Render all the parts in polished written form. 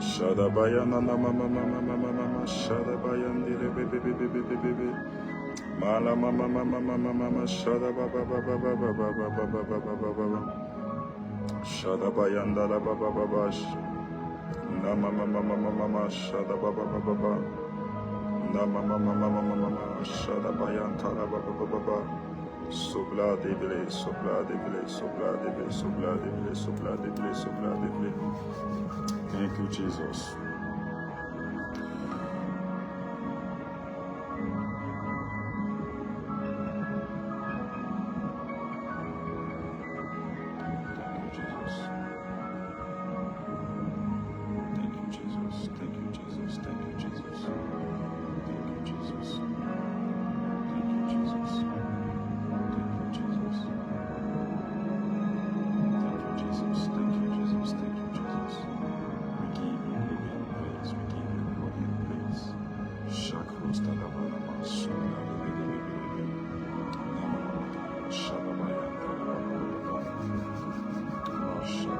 Shadabayana mama mama mama mama Shadabayandire baby baby baby baby Mala mama mama mama mama Shadababa baba baba baba baba baba baba Shadabayanda la baba baba Na mama mama mama mama Shadababa baba baba Na mama mama mama mama Shadabayanta la baba baba baba Sobla debile sobla debile sobla debile sobla debile sobla debile sobla debile. Thank you, Jesus. Thank you, Jesus. Jesus. Thank you, Jesus. Thank you, Jesus. We give you glory and praise. We give you glory and praise. Shakros Tadabalama, Suna, Nama, Shadabaya, Shadabaya, Kamas,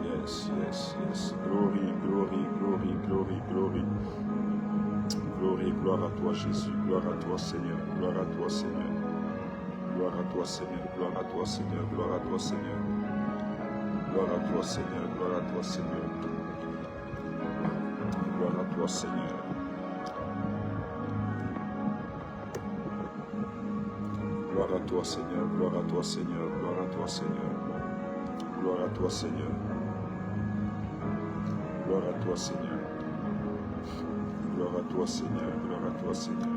Yes, yes, yes. Glory, glory, glory, glory, glory. Glory, gloire à toi Jésus, gloire à toi Seigneur, gloire à toi Seigneur. Gloire à toi Seigneur, gloire à toi Seigneur, gloire à toi Seigneur. Gloire à toi Seigneur, gloire à toi Seigneur. Gloire à toi Seigneur. Gloire à toi Seigneur, gloire à toi Seigneur, gloire à toi Seigneur. Gloire à toi Seigneur. Gloire à toi Seigneur. Gloire à toi Seigneur, gloire à toi Seigneur.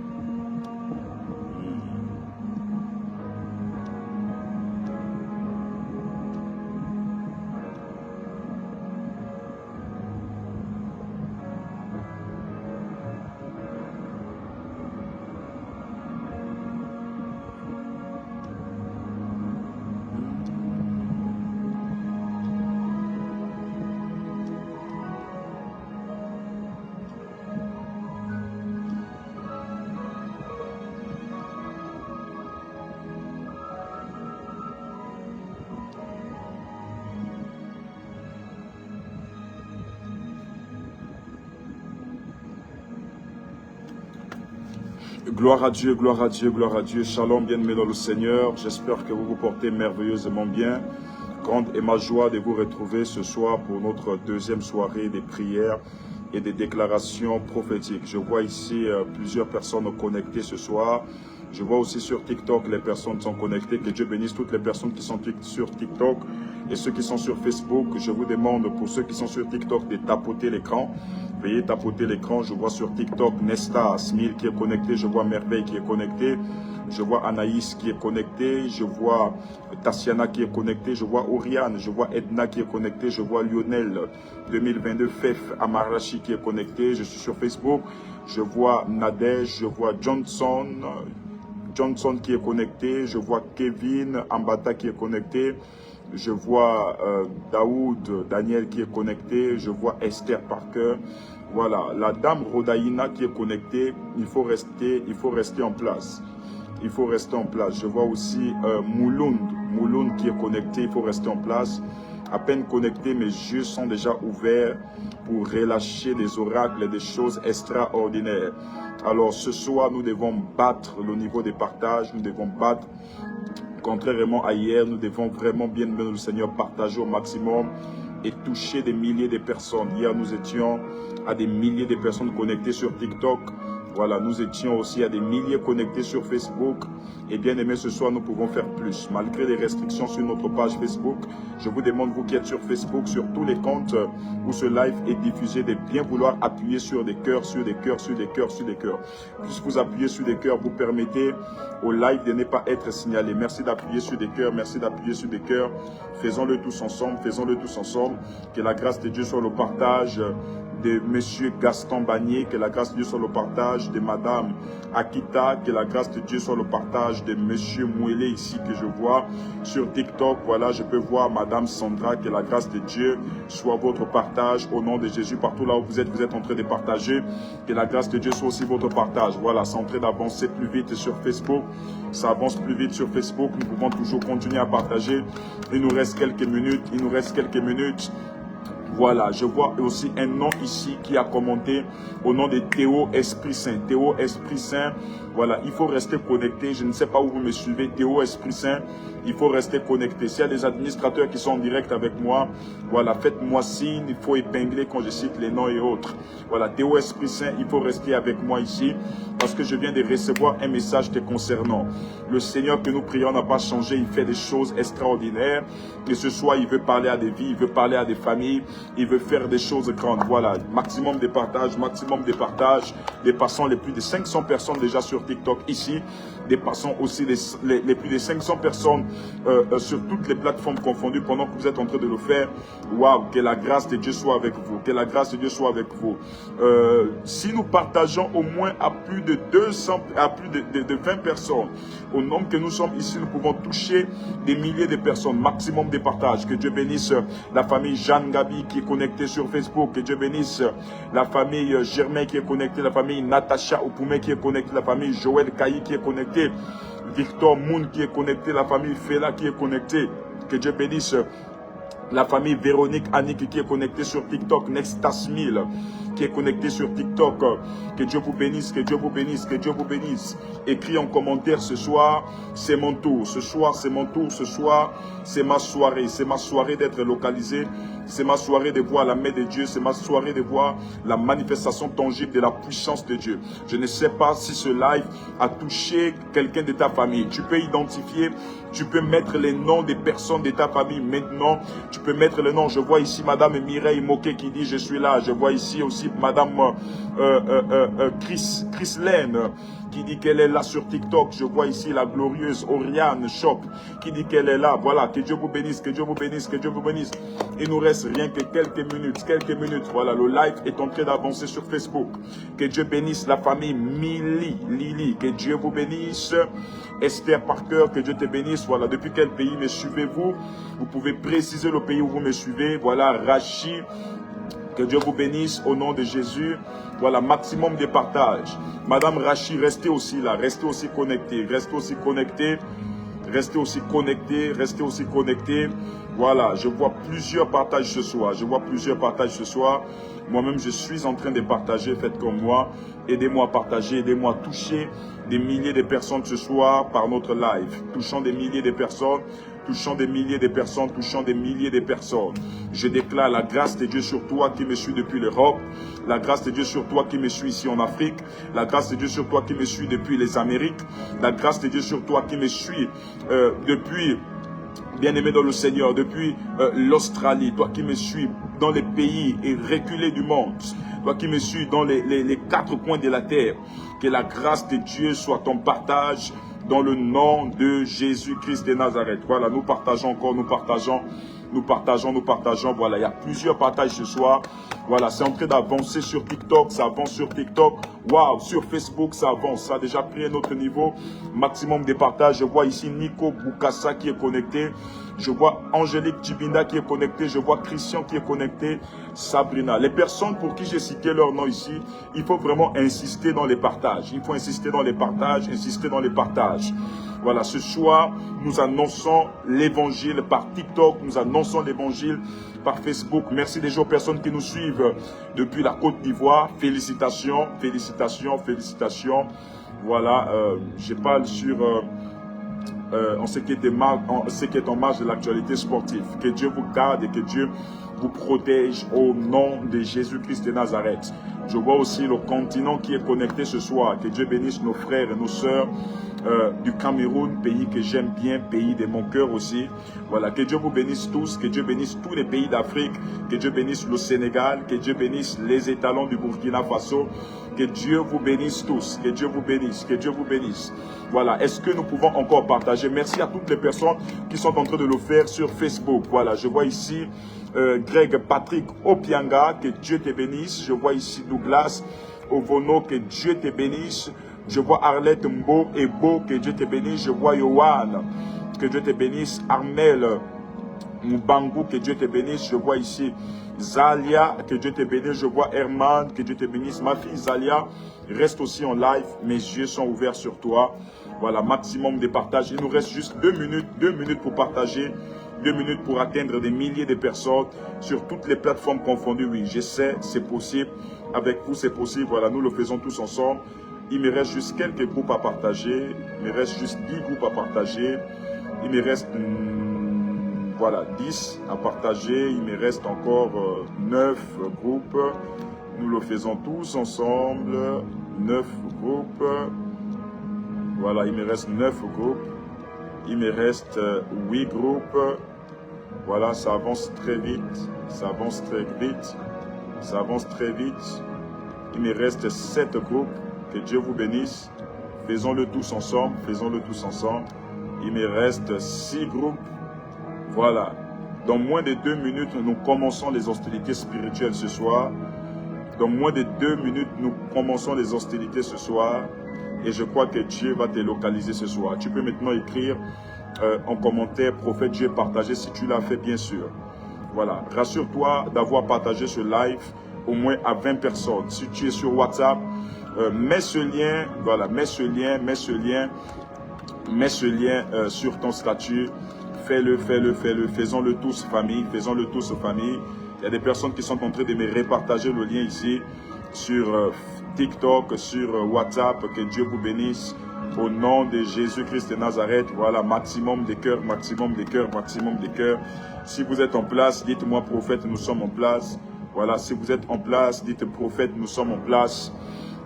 Gloire à Dieu, gloire à Dieu, gloire à Dieu. Shalom, bien-aimés dans le Seigneur. J'espère que vous vous portez merveilleusement bien. Grande est ma joie de vous retrouver ce soir pour notre deuxième soirée des prières et des déclarations prophétiques. Je vois ici plusieurs personnes connectées ce soir. Je vois aussi sur TikTok, les personnes sont connectées. Que Dieu bénisse toutes les personnes qui sont sur TikTok et ceux qui sont sur Facebook. Je vous demande pour ceux qui sont sur TikTok de tapoter l'écran. Veuillez tapoter l'écran. Je vois sur TikTok Nesta Asmil qui est connecté. Je vois Merveille qui est connectée. Je vois Anaïs qui est connectée. Je vois Tassiana qui est connectée. Je vois Oriane. Je vois Edna qui est connectée. Je vois Lionel 2022 Fef Amarachi qui est connecté. Je suis sur Facebook. Je vois Nadège. Je vois Johnson qui est connecté. Je vois Kevin Ambata qui est connecté. Je vois Daoud, Daniel qui est connecté. Je vois Esther Parker. Voilà, la dame Rodaïna qui est connectée. Il faut rester en place. Il faut rester en place. Je vois aussi Moulound qui est connecté. Il faut rester en place. À peine connecté, mes yeux sont déjà ouverts pour relâcher des oracles et des choses extraordinaires. Alors ce soir, nous devons battre le niveau des partages. Nous devons battre. Contrairement à hier, nous devons vraiment bien aimer le Seigneur, partager au maximum et toucher des milliers de personnes. Hier, nous étions à des milliers de personnes connectées sur TikTok. Voilà, nous étions aussi à des milliers connectés sur Facebook. Et bien aimé, ce soir, nous pouvons faire plus. Malgré les restrictions sur notre page Facebook, je vous demande, vous qui êtes sur Facebook, sur tous les comptes où ce live est diffusé, de bien vouloir appuyer sur des cœurs, sur des cœurs, sur des cœurs, sur des cœurs. Plus vous appuyez sur des cœurs, vous permettez au live de ne pas être signalé. Merci d'appuyer sur des cœurs, merci d'appuyer sur des cœurs. Faisons-le tous ensemble, faisons-le tous ensemble. Que la grâce de Dieu soit le partage de Monsieur Gaston Bagné, que la grâce de Dieu soit le partage de Madame Akita, que la grâce de Dieu soit le partage de Monsieur Mouélé ici que je vois sur TikTok. Voilà, je peux voir Madame Sandra, que la grâce de Dieu soit votre partage au nom de Jésus. Partout là où vous êtes en train de partager, que la grâce de Dieu soit aussi votre partage. Voilà, c'est en train d'avancer plus vite sur Facebook. Ça avance plus vite sur Facebook. Nous pouvons toujours continuer à partager. Il nous reste quelques minutes. Voilà, je vois aussi un nom ici qui a commenté au nom de Théo Esprit Saint. Théo Esprit Saint, voilà, il faut rester connecté. Je ne sais pas où vous me suivez. Théo Esprit Saint, il faut rester connecté. S'il y a des administrateurs qui sont en direct avec moi, voilà, faites-moi signe. Il faut épingler quand je cite les noms et autres. Voilà, Théo Esprit Saint, il faut rester avec moi ici parce que je viens de recevoir un message te concernant. Le Seigneur que nous prions n'a pas changé. Il fait des choses extraordinaires. Et ce soir, il veut parler à des vies, il veut parler à des familles. Il veut faire des choses grandes. Voilà, maximum de partage, maximum de partage. Dépassant les plus de 500 personnes déjà sur TikTok ici. dépassons aussi les plus de 500 personnes sur toutes les plateformes confondues pendant que vous êtes en train de le faire. Waouh, que la grâce de Dieu soit avec vous, que la grâce de Dieu soit avec vous. Si nous partageons au moins à plus de 200, à plus de 20 personnes, au nombre que nous sommes ici, nous pouvons toucher des milliers de personnes, maximum de partages. Que Dieu bénisse la famille Jeanne Gabi qui est connectée sur Facebook, que Dieu bénisse la famille Germain qui est connectée, la famille Natacha Opume qui est connectée, la famille Joël Kayi qui est connectée, Victor Moon qui est connecté, la famille Fela qui est connectée. Que Dieu bénisse la famille Véronique Annick qui est connectée sur TikTok, Nextas 1000 qui est connectée sur TikTok. Que Dieu vous bénisse, que Dieu vous bénisse, que Dieu vous bénisse. Écris en commentaire ce soir, c'est mon tour. Ce soir, c'est mon tour. Ce soir, c'est ma soirée. C'est ma soirée d'être localisé. C'est ma soirée de voir la main de Dieu. C'est ma soirée de voir la manifestation tangible de la puissance de Dieu. Je ne sais pas si ce live a touché quelqu'un de ta famille. Tu peux identifier, tu peux mettre les noms des personnes de ta famille maintenant. Tu peux mettre le nom. Je vois ici Madame Mireille Moquet qui dit je suis là. Je vois ici aussi Madame Chris Lane qui dit qu'elle est là sur TikTok. Je vois ici la glorieuse Oriane Shop qui dit qu'elle est là. Voilà, que Dieu vous bénisse, que Dieu vous bénisse, que Dieu vous bénisse. Il nous reste rien que quelques minutes, Voilà, le live est en train d'avancer sur Facebook. Que Dieu bénisse la famille Lily, que Dieu vous bénisse. Esther Parker, que Dieu te bénisse. Voilà, depuis quel pays me suivez-vous? Vous pouvez préciser le pays où vous me suivez. Voilà, Rachid. Que Dieu vous bénisse au nom de Jésus. Voilà, maximum de partage. Madame Rachid, restez aussi là, restez aussi connectés, restez aussi connectés, restez aussi connectés, restez aussi connectés. Voilà, je vois plusieurs partages ce soir, je vois plusieurs partages ce soir. Moi-même, je suis en train de partager, faites comme moi. Aidez-moi à partager, aidez-moi à toucher des milliers de personnes ce soir par notre live. Touchant des milliers de personnes. Touchant des milliers de personnes, touchant des milliers de personnes. Je déclare la grâce de Dieu sur toi qui me suit depuis l'Europe, la grâce de Dieu sur toi qui me suit ici en Afrique, la grâce de Dieu sur toi qui me suit depuis les Amériques, la grâce de Dieu sur toi qui me suit depuis, bien-aimé dans le Seigneur, depuis l'Australie, toi qui me suis dans les pays et reculés du monde, toi qui me suis dans les quatre coins de la terre, que la grâce de Dieu soit ton partage, dans le nom de Jésus-Christ de Nazareth. Voilà, nous partageons encore, nous partageons. Voilà, il y a plusieurs partages ce soir. Voilà, c'est en train d'avancer sur TikTok, ça avance sur TikTok. Waouh, sur Facebook, ça avance. Ça a déjà pris un autre niveau. Maximum de partages. Je vois ici Nico Boukassa qui est connecté. Je vois Angélique Tibinda qui est connectée. Je vois Christian qui est connecté. Sabrina. Les personnes pour qui j'ai cité leur nom ici, il faut vraiment insister dans les partages. Il faut insister dans les partages, insister dans les partages. Voilà, ce soir, nous annonçons l'évangile par TikTok, nous annonçons l'évangile par Facebook. Merci déjà aux personnes qui nous suivent depuis la Côte d'Ivoire. Félicitations, félicitations, félicitations. Voilà, je parle sur en ce qui est en marge de l'actualité sportive. Que Dieu vous garde et que Dieu vous protège au nom de Jésus-Christ de Nazareth. Je vois aussi le continent qui est connecté ce soir. Que Dieu bénisse nos frères et nos sœurs du Cameroun, pays que j'aime bien, pays de mon cœur aussi. Voilà, que Dieu vous bénisse tous, que Dieu bénisse tous les pays d'Afrique, que Dieu bénisse le Sénégal, que Dieu bénisse les étalons du Burkina Faso. Que Dieu vous bénisse tous, que Dieu vous bénisse, que Dieu vous bénisse. Voilà, est-ce que nous pouvons encore partager? Merci à toutes les personnes qui sont en train de le faire sur Facebook. Voilà, je vois ici Greg Patrick Opianga, que Dieu te bénisse. Je vois ici Douglas Ovono, que Dieu te bénisse. Je vois Arlette Mbo et Beau, que Dieu te bénisse. Je vois Yohan, que Dieu te bénisse. Armel Mbangu, que Dieu te bénisse. Je vois ici Zalia, que Dieu te bénisse. Je vois Herman, que Dieu te bénisse. Ma fille Zalia reste aussi en live. Mes yeux sont ouverts sur toi. Voilà, maximum de partage. Il nous reste juste 2 minutes pour partager. 2 minutes pour atteindre des milliers de personnes sur toutes les plateformes confondues. Oui, je sais, c'est possible. Avec vous, c'est possible. Voilà, nous le faisons tous ensemble. Il me reste juste quelques groupes à partager. Il me reste juste 10 groupes à partager. Il me reste... voilà, 10 à partager. Il me reste encore 9 groupes. Nous le faisons tous ensemble. 9 groupes. Voilà, il me reste 9 groupes. Il me reste 8 groupes. Voilà, ça avance très vite. Ça avance très vite. Ça avance très vite. Il me reste 7 groupes. Que Dieu vous bénisse. Faisons-le tous ensemble, faisons-le tous ensemble. Il me reste 6 groupes. Voilà. Dans moins de 2 minutes, nous commençons les hostilités spirituelles ce soir. Dans moins de 2 minutes, nous commençons les hostilités ce soir. Et je crois que Dieu va te localiser ce soir. Tu peux maintenant écrire en commentaire, prophète Dieu partagé, si tu l'as fait, bien sûr. Voilà. Rassure-toi d'avoir partagé ce live au moins à 20 personnes. Si tu es sur WhatsApp, mets ce lien, voilà, mets ce lien sur ton statut. Fais-le, faisons-le tous famille, faisons-le tous famille. Il y a des personnes qui sont en train de me repartager le lien ici sur TikTok, sur WhatsApp. Que Dieu vous bénisse au nom de Jésus-Christ de Nazareth. Voilà, maximum de cœurs, maximum de cœurs, maximum de cœurs. Si vous êtes en place, dites-moi prophète, nous sommes en place. Voilà, si vous êtes en place, dites prophète, nous sommes en place.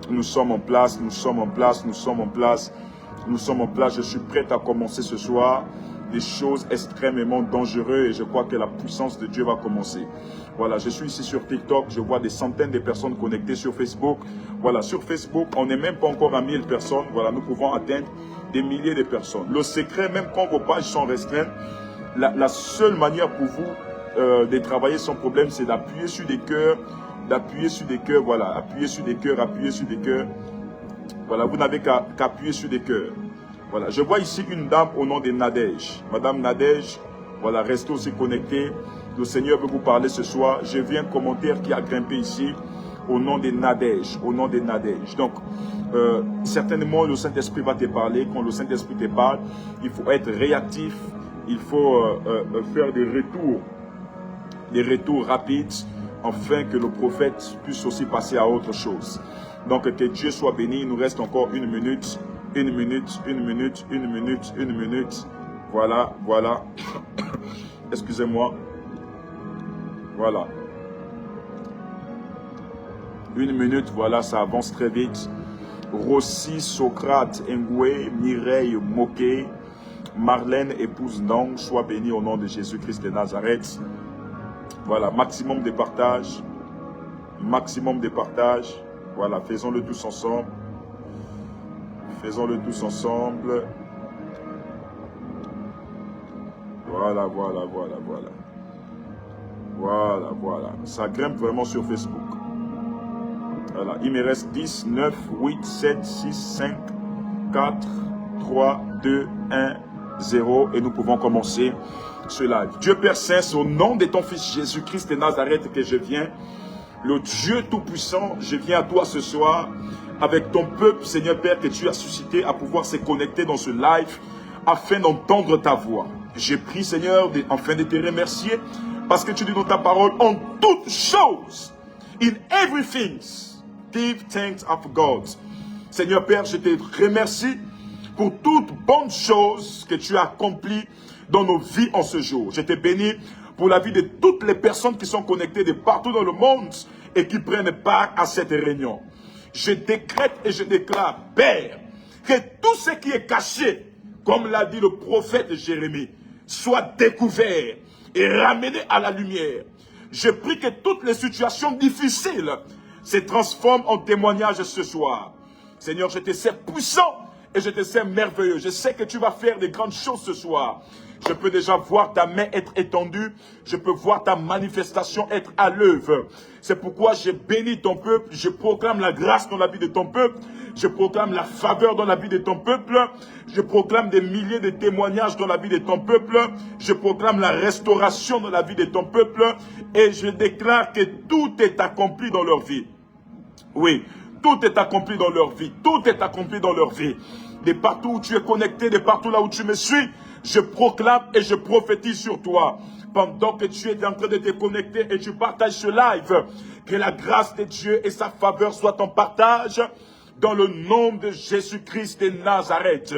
Nous sommes en place, nous sommes en place, nous sommes en place. Nous sommes en place, je suis prêt à commencer ce soir des choses extrêmement dangereuses et je crois que la puissance de Dieu va commencer. Voilà, je suis ici sur TikTok, je vois des centaines de personnes connectées sur Facebook. Voilà, sur Facebook, on n'est même pas encore à 1000 personnes. Voilà, nous pouvons atteindre des milliers de personnes. Le secret, même quand vos pages sont restreintes, la seule manière pour vous de travailler sans problème, c'est d'appuyer sur des cœurs, voilà, appuyer sur des cœurs, appuyer sur des cœurs. Voilà, vous n'avez qu'à appuyer sur des cœurs. Voilà, je vois ici une dame au nom de Nadège. Madame Nadège, voilà, restez aussi connectés. Le Seigneur veut vous parler ce soir. Je viens un commentaire qui a grimpé ici au nom de Nadège, au nom de Nadège. Donc, certainement, le Saint-Esprit va te parler. Quand le Saint-Esprit te parle, il faut être réactif. Il faut faire des retours rapides, afin que le prophète puisse aussi passer à autre chose. Donc, que Dieu soit béni. Il nous reste encore 1 minute. 1 minute, 1 minute, 1 minute, 1 minute. Voilà, voilà. Excusez-moi. Voilà. 1 minute, voilà, ça avance très vite. Rossi, Socrate, Ngwe, Mireille, Moquet, Marlène, épouse Nang, sois bénie au nom de Jésus-Christ de Nazareth. Voilà, maximum de partage. Maximum de partage. Voilà, faisons-le tous ensemble. Faisons-le tous ensemble. Voilà, voilà, voilà, voilà. Voilà, voilà. Ça grimpe vraiment sur Facebook. Voilà, il me reste 10, 9, 8, 7, 6, 5, 4, 3, 2, 1, 0. Et nous pouvons commencer ce live. Dieu Père Saint, c'est au nom de ton Fils Jésus-Christ de Nazareth que je viens. Le Dieu Tout-Puissant, je viens à toi ce soir avec ton peuple, Seigneur Père, que tu as suscité à pouvoir se connecter dans ce live afin d'entendre ta voix. J'ai pris, Seigneur, afin de te remercier parce que tu dis dans ta parole, en toutes choses, in everything, give thanks of God. Seigneur Père, je te remercie pour toutes bonnes choses que tu as accomplies dans nos vies en ce jour. Je te bénis pour la vie de toutes les personnes qui sont connectées de partout dans le monde et qui prennent part à cette réunion. Je décrète et je déclare, Père, que tout ce qui est caché, comme l'a dit le prophète Jérémie, soit découvert et ramené à la lumière. Je prie que toutes les situations difficiles se transforment en témoignage ce soir. Seigneur, je te sais puissant et je te sais merveilleux. Je sais que tu vas faire des grandes choses ce soir. Je peux déjà voir ta main être étendue. Je peux voir ta manifestation être à l'œuvre. C'est pourquoi je bénis ton peuple. Je proclame la grâce dans la vie de ton peuple. Je proclame la faveur dans la vie de ton peuple. Je proclame des milliers de témoignages dans la vie de ton peuple. Je proclame la restauration dans la vie de ton peuple. Et je déclare que tout est accompli dans leur vie. Oui, tout est accompli dans leur vie. Tout est accompli dans leur vie. De partout où tu es connecté, de partout là où tu me suis, je proclame et je prophétise sur toi. Pendant que tu es en train de te connecter et tu partages ce live, que la grâce de Dieu et sa faveur soient en partage dans le nom de Jésus-Christ de Nazareth.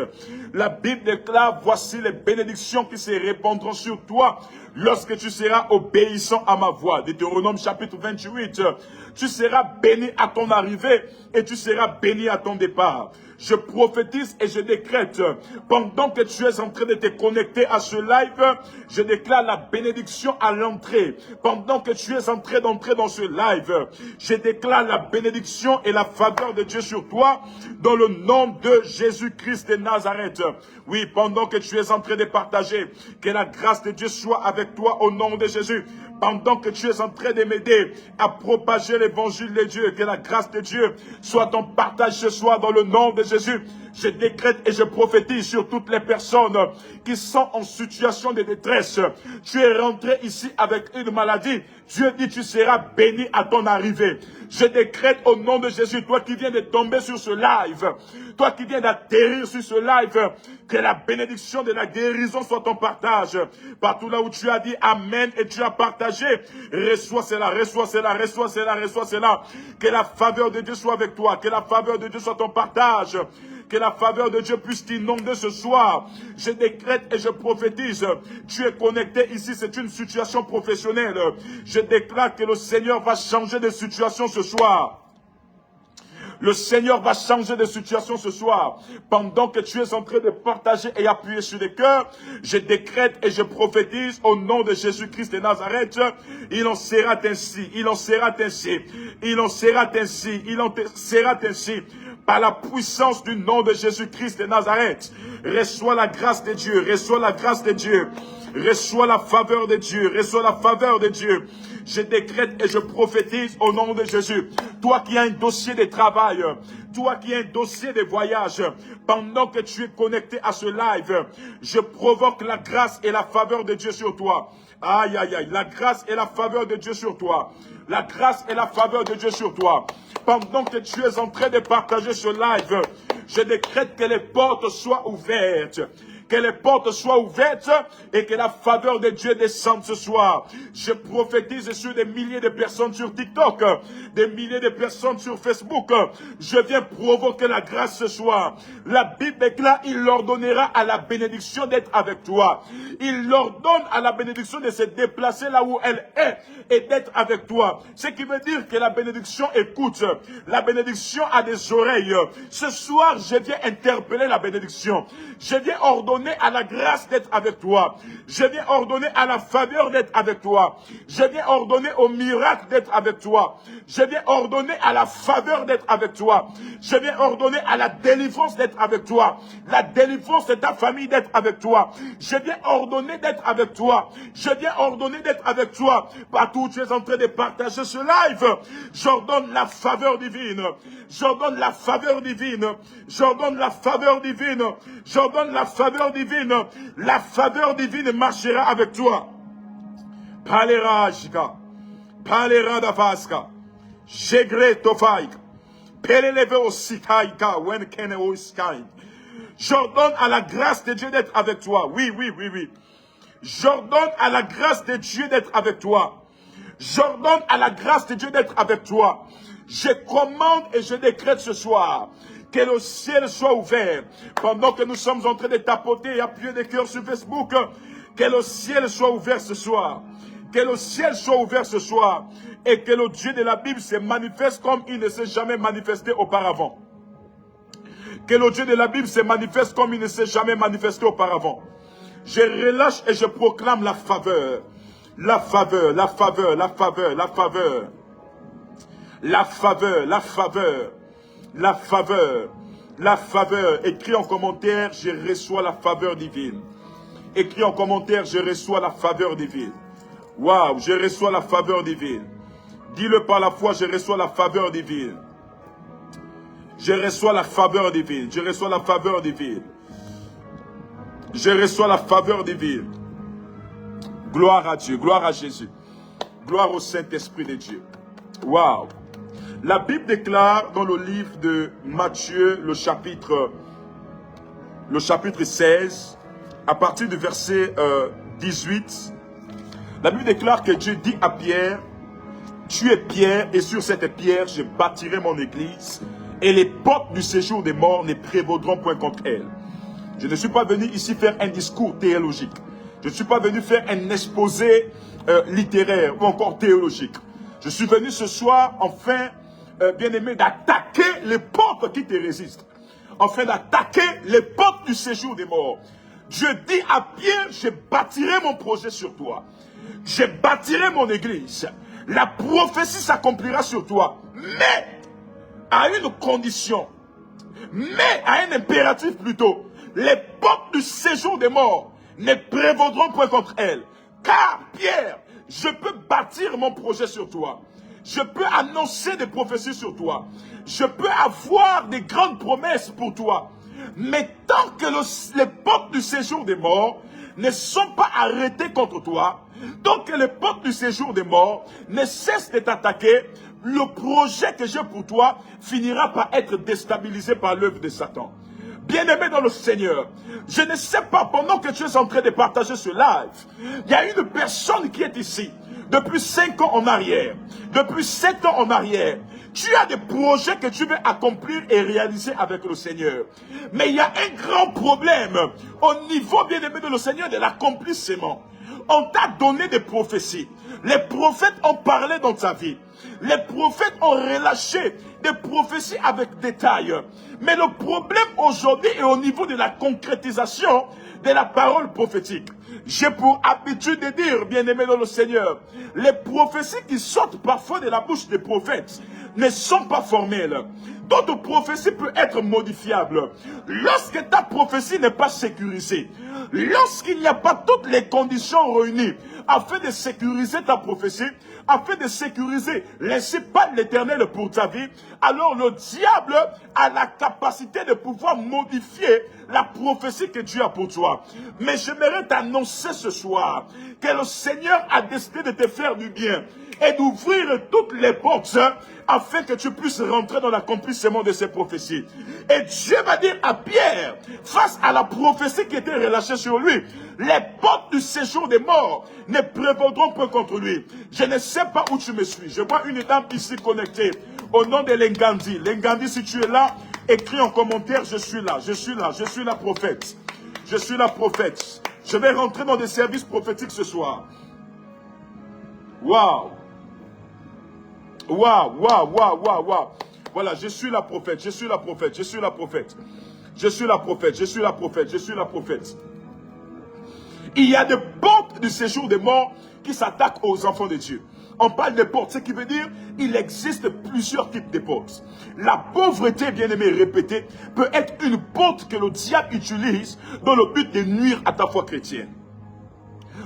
La Bible déclare, voici les bénédictions qui se répandront sur toi lorsque tu seras obéissant à ma voix. Deutéronome chapitre 28. Tu seras béni à ton arrivée et tu seras béni à ton départ. je prophétise et je décrète. Pendant que tu es en train de te connecter à ce live, je déclare la bénédiction à l'entrée. Pendant que tu es en train d'entrer dans ce live, je déclare la bénédiction et la faveur de Dieu sur toi, dans le nom de Jésus-Christ de Nazareth. Oui, pendant que tu es en train de partager, que la grâce de Dieu soit avec toi au nom de Jésus. Pendant que tu es en train de m'aider à propager l'évangile de Dieu, que la grâce de Dieu soit ton partage ce soir dans le nom de Jésus. Je décrète et je prophétise sur toutes les personnes qui sont en situation de détresse. Tu es rentré ici avec une maladie. Dieu dit tu seras béni à ton arrivée. Je décrète au nom de Jésus, toi qui viens de tomber sur ce live, toi qui viens d'atterrir sur ce live, que la bénédiction de la guérison soit ton partage. Partout là où tu as dit Amen et tu as partagé, reçois cela, reçois cela, reçois cela, reçois cela. Que la faveur de Dieu soit avec toi, que la faveur de Dieu soit ton partage. Que la faveur de Dieu puisse t'inonder ce soir. Je décrète et je prophétise. Tu es connecté ici, c'est une situation professionnelle. Je déclare que le Seigneur va changer de situation ce soir. Le Seigneur va changer de situation ce soir. Pendant que tu es en train de partager et appuyer sur les cœurs, je décrète et je prophétise au nom de Jésus-Christ de Nazareth. Il en sera ainsi, il en sera ainsi, il en sera ainsi, il en sera ainsi. Par la puissance du nom de Jésus-Christ de Nazareth, reçois la grâce de Dieu, reçois la grâce de Dieu, reçois la faveur de Dieu, reçois la faveur de Dieu. Je décrète et je prophétise au nom de Jésus. Toi qui as un dossier de travail, toi qui as un dossier de voyage, pendant que tu es connecté à ce live, je provoque la grâce et la faveur de Dieu sur toi. Aïe, aïe, aïe, la grâce et la faveur de Dieu sur toi. La grâce et la faveur de Dieu sur toi. Pendant que tu es en train de partager ce live, je décrète que les portes soient ouvertes. Que les portes soient ouvertes et que la faveur de Dieu descende ce soir. Je prophétise sur des milliers de personnes sur TikTok, des milliers de personnes sur Facebook. Je viens provoquer la grâce ce soir. La Bible déclare, il leur donnera à la bénédiction d'être avec toi. Il leur donne à la bénédiction de se déplacer là où elle est et d'être avec toi. Ce qui veut dire que la bénédiction écoute. La bénédiction a des oreilles. Ce soir, je viens interpeller la bénédiction. Je viens ordonner à la grâce d'être avec toi. Je viens ordonner à la faveur d'être avec toi. Je viens ordonner au miracle d'être avec toi. Je viens ordonner à la faveur d'être avec toi. Je viens ordonner à la délivrance d'être avec toi. La délivrance de ta famille d'être avec toi. Je viens ordonner d'être avec toi. Je viens ordonner d'être avec toi. Partout où tu es en train de partager ce live, j'ordonne la faveur divine. J'ordonne la faveur divine. J'ordonne la faveur divine. J'ordonne la faveur divine. La faveur divine marchera avec toi. Palera Jika. Palera Davaska. Jegre Tofaika. Peleleve Osikaika. When Kene Oiskai. J'ordonne à la grâce de Dieu d'être avec toi. Oui, oui, oui, oui. J'ordonne à la grâce de Dieu d'être avec toi. J'ordonne à la grâce de Dieu d'être avec toi. Je commande et je décrète ce soir que le ciel soit ouvert. Pendant que nous sommes en train de tapoter et appuyer des cœurs sur Facebook, que le ciel soit ouvert ce soir. Que le ciel soit ouvert ce soir. Et que le Dieu de la Bible se manifeste comme il ne s'est jamais manifesté auparavant. Que le Dieu de la Bible se manifeste comme il ne s'est jamais manifesté auparavant. Je relâche et je proclame la faveur. La faveur, la faveur, la faveur, la faveur. La faveur, la faveur, la faveur, la faveur. Écris en commentaire, je reçois la faveur divine. Écris en commentaire, je reçois la faveur divine. Waouh, je reçois la faveur divine. Dis-le par la foi, je reçois la faveur divine. Je reçois la faveur divine. Je reçois la faveur divine. Je reçois la faveur divine. Gloire à Dieu, gloire à Jésus. Gloire au Saint-Esprit de Dieu. Waouh. La Bible déclare dans le livre de Matthieu, le chapitre 16, à partir du verset 18, la Bible déclare que Dieu dit à Pierre, tu es Pierre et sur cette pierre je bâtirai mon église et les portes du séjour des morts ne prévaudront point contre elle. Je ne suis pas venu ici faire un discours théologique. Je ne suis pas venu faire un exposé littéraire ou encore théologique. Je suis venu ce soir, enfin, bien-aimé, d'attaquer les portes qui te résistent. afin d'attaquer les portes du séjour des morts. Dieu dit à Pierre, je bâtirai mon projet sur toi. Je bâtirai mon église. La prophétie s'accomplira sur toi. Mais à une condition. Mais à un impératif plutôt. Les portes du séjour des morts ne prévaudront point contre elle. Car Pierre, je peux bâtir mon projet sur toi. Je peux annoncer des prophéties sur toi. Je peux avoir des grandes promesses pour toi. Mais tant que les portes du séjour des morts ne sont pas arrêtées contre toi, tant que les portes du séjour des morts ne cessent de t'attaquer, le projet que j'ai pour toi finira par être déstabilisé par l'œuvre de Satan. Bien-aimé dans le Seigneur, je ne sais pas, pendant que tu es en train de partager ce live, il y a une personne qui est ici, depuis 5 ans en arrière, depuis 7 ans en arrière. Tu as des projets que tu veux accomplir et réaliser avec le Seigneur. Mais il y a un grand problème au niveau, bien-aimé de le Seigneur, de l'accomplissement. On t'a donné des prophéties. Les prophètes ont parlé dans ta vie. Les prophètes ont relâché des prophéties avec détail. Mais le problème aujourd'hui est au niveau de la concrétisation de la parole prophétique. J'ai pour habitude de dire, bien-aimé dans le Seigneur, les prophéties qui sortent parfois de la bouche des prophètes ne sont pas formelles. D'autres prophéties peuvent être modifiables. Lorsque ta prophétie n'est pas sécurisée, lorsqu'il n'y a pas toutes les conditions réunies afin de sécuriser ta prophétie, afin de sécuriser laisser pas l'Éternel pour ta vie, alors le diable a la capacité de pouvoir modifier la prophétie que Dieu a pour toi. Mais j'aimerais t'annoncer ce soir que le Seigneur a décidé de te faire du bien et d'ouvrir toutes les portes afin que tu puisses rentrer dans l'accomplissement de ces prophéties. Et Dieu va dire à Pierre, face à la prophétie qui était relâchée sur lui, les portes du séjour des morts ne prévaudront pas contre lui. Je ne sais pas où tu me suis. Je vois une dame ici connectée au nom de Lengandi. Lengandi, si tu es là, écris en commentaire, je suis là, je suis là, je suis la prophète. Je suis la prophète. Je vais rentrer dans des services prophétiques ce soir. Waouh! Waouh, waouh, waouh, waouh, waouh. Voilà, je suis la prophète, je suis la prophète, je suis la prophète. Je suis la prophète, je suis la prophète, je suis la prophète. Il y a des portes du séjour des morts qui s'attaquent aux enfants de Dieu. On parle de portes, ce qui veut dire il existe plusieurs types de portes. La pauvreté, bien aimé, répétée, peut être une porte que le diable utilise dans le but de nuire à ta foi chrétienne.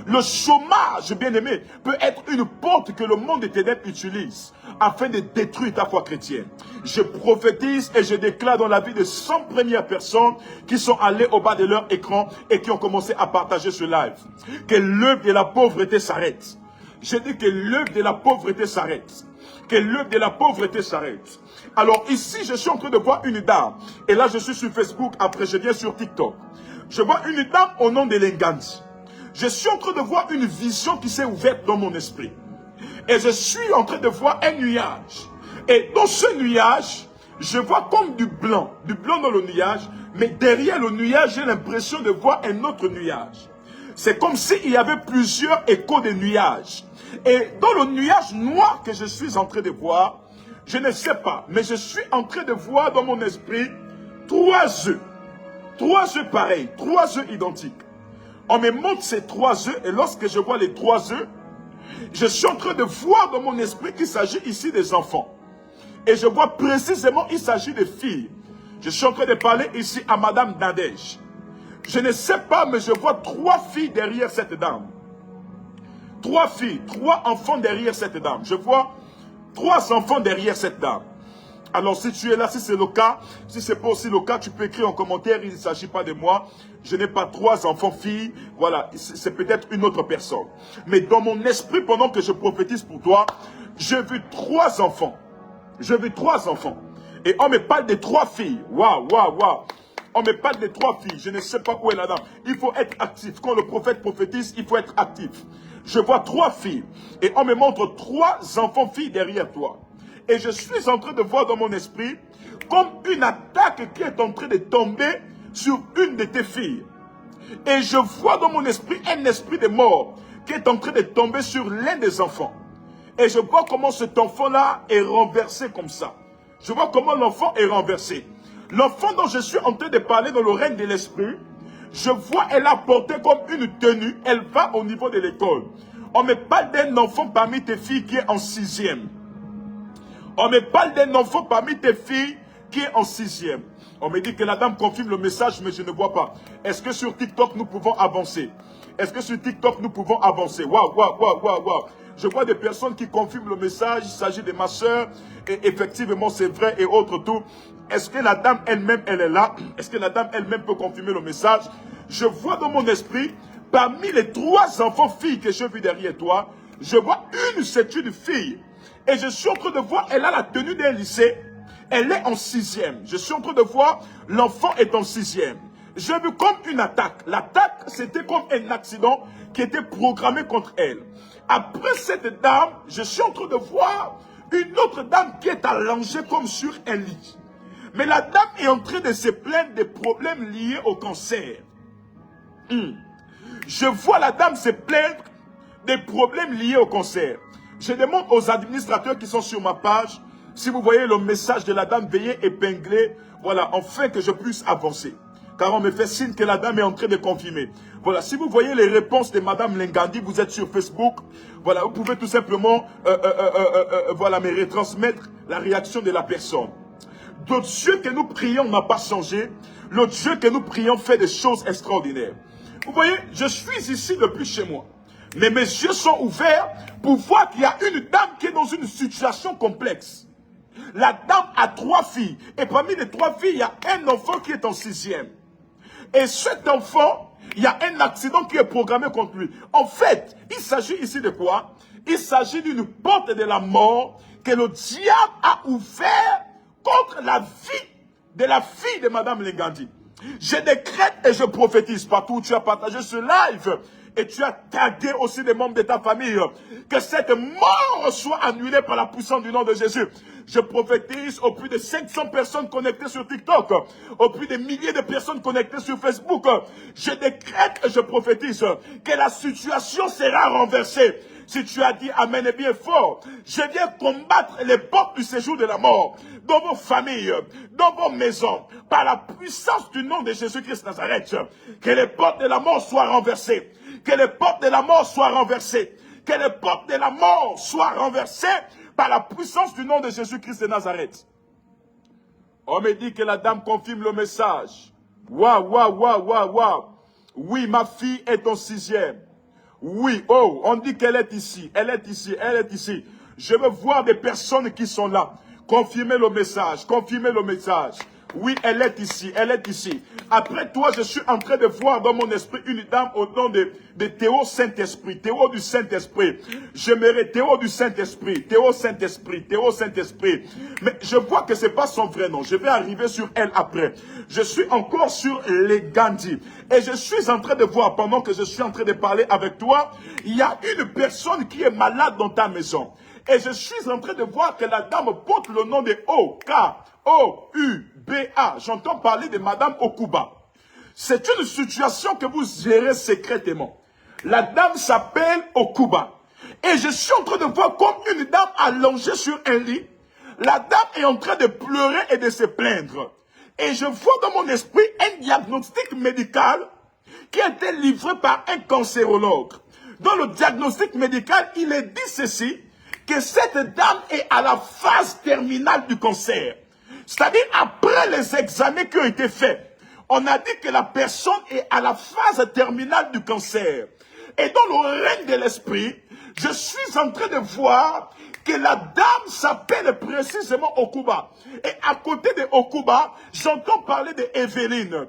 Le chômage, bien-aimé, peut être une porte que le monde des ténèbres utilise afin de détruire ta foi chrétienne. Je prophétise et je déclare dans la vie de 100 premières personnes qui sont allées au bas de leur écran et qui ont commencé à partager ce live, que l'œuvre de la pauvreté s'arrête. Je dis que l'œuvre de la pauvreté s'arrête. Que l'œuvre de la pauvreté s'arrête. Alors ici, je suis en train de voir une dame. Et là, je suis sur Facebook. Après, je viens sur TikTok. Je vois une dame au nom de Lengandi. Je suis en train de voir une vision qui s'est ouverte dans mon esprit. Et je suis en train de voir un nuage. Et dans ce nuage, je vois comme du blanc dans le nuage. Mais derrière le nuage, j'ai l'impression de voir un autre nuage. C'est comme s'il y avait plusieurs échos de nuages. Et dans le nuage noir que je suis en train de voir, je ne sais pas, mais je suis en train de voir dans mon esprit 3 œufs. 3 œufs pareils, 3 œufs identiques. On me montre ces 3 œufs et lorsque je vois les 3 œufs, je suis en train de voir dans mon esprit qu'il s'agit ici des enfants. Et je vois précisément qu'il s'agit des filles. Je suis en train de parler ici à Madame Nadège. Je ne sais pas, mais je vois 3 filles derrière cette dame. 3 filles, 3 enfants derrière cette dame. Je vois 3 enfants derrière cette dame. Alors si tu es là, si c'est le cas, si ce n'est pas aussi le cas, tu peux écrire en commentaire, il ne s'agit pas de moi. Je n'ai pas 3 enfants filles, voilà, c'est peut-être une autre personne. Mais dans mon esprit, pendant que je prophétise pour toi, j'ai vu 3 enfants. J'ai vu 3 enfants. Et on me parle de 3 filles. Waouh, waouh, waouh. On me parle de 3 filles. Je ne sais pas où est la dame. Il faut être actif. Quand le prophète prophétise, il faut être actif. Je vois 3 filles. Et on me montre 3 enfants filles derrière toi. Et je suis en train de voir dans mon esprit comme une attaque qui est en train de tomber sur une de tes filles. Et je vois dans mon esprit un esprit de mort qui est en train de tomber sur l'un des enfants. Et je vois comment cet enfant-là est renversé comme ça. Je vois comment l'enfant est renversé. L'enfant dont je suis en train de parler dans le règne de l'esprit, je vois, elle a porté comme une tenue, elle va au niveau de l'école. On me parle d'un enfant parmi tes filles qui est en 6e. On me parle d'un enfant parmi tes filles qui est en 6e. On me dit que la dame confirme le message, mais je ne vois pas. Est-ce que sur TikTok, nous pouvons avancer? Est-ce que sur TikTok, nous pouvons avancer? Waouh, waouh, waouh, waouh, waouh. Je vois des personnes qui confirment le message. Il s'agit de ma soeur. Et effectivement, c'est vrai et autres tout. Est-ce que la dame elle-même, elle est là? Est-ce que la dame elle-même peut confirmer le message? Je vois dans mon esprit, parmi les 3 enfants filles que j'ai vu derrière toi, je vois une, c'est une fille. Et je suis en train de voir, elle a la tenue d'un lycée. Elle est en 6e. Je suis en train de voir, l'enfant est en 6e. J'ai vu comme une attaque. L'attaque, c'était comme un accident qui était programmé contre elle. Après cette dame, je suis en train de voir une autre dame qui est allongée comme sur un lit. Mais la dame est en train de se plaindre des problèmes liés au cancer. Je vois la dame se plaindre des problèmes liés au cancer. Je demande aux administrateurs qui sont sur ma page, si vous voyez le message de la dame, veuillez épingler, voilà, afin que je puisse avancer. Car on me fait signe que la dame est en train de confirmer. Voilà, si vous voyez les réponses de Madame Lengandi, vous êtes sur Facebook, voilà, vous pouvez tout simplement, voilà, me retransmettre la réaction de la personne. Le Dieu que nous prions n'a pas changé. Le Dieu que nous prions fait des choses extraordinaires. Vous voyez, je suis ici depuis chez moi. Mais mes yeux sont ouverts pour voir qu'il y a une dame qui est dans une situation complexe. La dame a 3 filles. Et parmi les 3 filles, il y a un enfant qui est en 6e. Et cet enfant, il y a un accident qui est programmé contre lui. En fait, il s'agit ici de quoi? Il s'agit d'une porte de la mort que le diable a ouvert contre la vie de la fille de Madame Lengandi. Je décrète et je prophétise partout où tu as partagé ce live et tu as tagué aussi des membres de ta famille, que cette mort soit annulée par la puissance du nom de Jésus. Je prophétise au plus de 500 personnes connectées sur TikTok, au plus de milliers de personnes connectées sur Facebook. Je décrète et je prophétise que la situation sera renversée. Si tu as dit Amen et bien fort, je viens combattre les portes du séjour de la mort dans vos familles, dans vos maisons, par la puissance du nom de Jésus-Christ Nazareth. Que les portes de la mort soient renversées. Que les portes de la mort soient renversées. Que les portes de la mort soient renversées par la puissance du nom de Jésus-Christ de Nazareth. On me dit que la dame confirme le message. Waouh, waouh, waouh, waouh, waouh. Oui, ma fille est en 6e. Oui, oh, on dit qu'elle est ici, elle est ici, elle est ici. Je veux voir des personnes qui sont là. Confirmez le message, confirmez le message. Oui, elle est ici, elle est ici. Après toi, je suis en train de voir dans mon esprit une dame au nom de Théo Saint-Esprit, Théo du Saint-Esprit. J'aimerais Théo du Saint-Esprit, Théo Saint-Esprit, Théo Saint-Esprit. Mais je vois que ce n'est pas son vrai nom. Je vais arriver sur elle après. Je suis encore sur les Gandhi. Et je suis en train de voir, pendant que je suis en train de parler avec toi, il y a une personne qui est malade dans ta maison. Et je suis en train de voir que la dame porte le nom de O-K-O-U-B-A. J'entends parler de Madame Okuba. C'est une situation que vous gérez secrètement. La dame s'appelle Okuba. Et je suis en train de voir comme une dame allongée sur un lit. La dame est en train de pleurer et de se plaindre. Et je vois dans mon esprit un diagnostic médical qui a été livré par un cancérologue. Dans le diagnostic médical, il est dit ceci, que cette dame est à la phase terminale du cancer. C'est-à-dire, après les examens qui ont été faits, on a dit que la personne est à la phase terminale du cancer. Et dans le règne de l'esprit, je suis en train de voir que la dame s'appelle précisément Okuba. Et à côté de Okuba, j'entends parler d'Evelyne.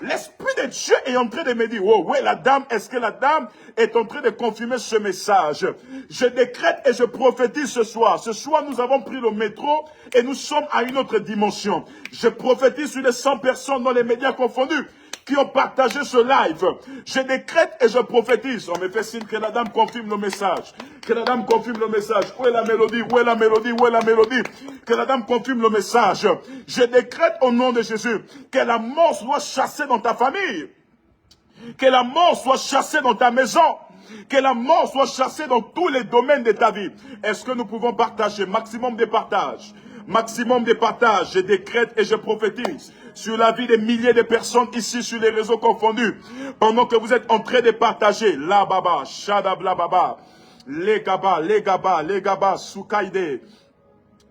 L'Esprit de Dieu est en train de me dire, oh, ouais, la dame, est-ce que la dame est en train de confirmer ce message? Je décrète et je prophétise ce soir. Ce soir, nous avons pris le métro et nous sommes à une autre dimension. Je prophétise sur les 100 personnes dans les médias confondus qui ont partagé ce live. Je décrète et je prophétise. On me fait signe que la dame confirme le message. Que la dame confirme le message. Où est la mélodie? Où est la mélodie? Où est la mélodie? Que la dame confirme le message. Je décrète au nom de Jésus que la mort soit chassée dans ta famille. Que la mort soit chassée dans ta maison. Que la mort soit chassée dans tous les domaines de ta vie. Est-ce que nous pouvons partager? Maximum de partage. Maximum de partage, je décrète et je prophétise sur la vie des milliers de personnes ici sur les réseaux confondus. Pendant que vous êtes en train de partager, la baba, shadabla baba, les gaba, soukaide,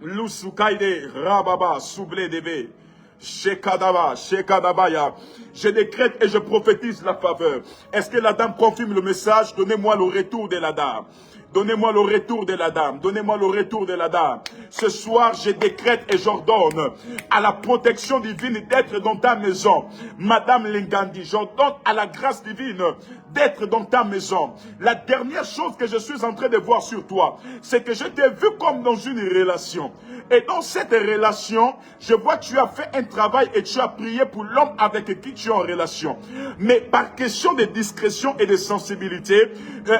lousukaide, rababa, soublé debe. Shekadabaya. Je décrète et je prophétise la faveur. Est-ce que la dame confirme le message? Donnez-moi le retour de la dame. Donnez-moi le retour de la dame. Donnez-moi le retour de la dame. Ce soir, je décrète et j'ordonne à la protection divine d'être dans ta maison. Madame Lingandi, j'ordonne à la grâce divine d'être dans ta maison. La dernière chose que je suis en train de voir sur toi, c'est que je t'ai vu comme dans une relation. Et dans cette relation, je vois que tu as fait un travail et tu as prié pour l'homme avec qui tu es en relation. Mais par question de discrétion et de sensibilité,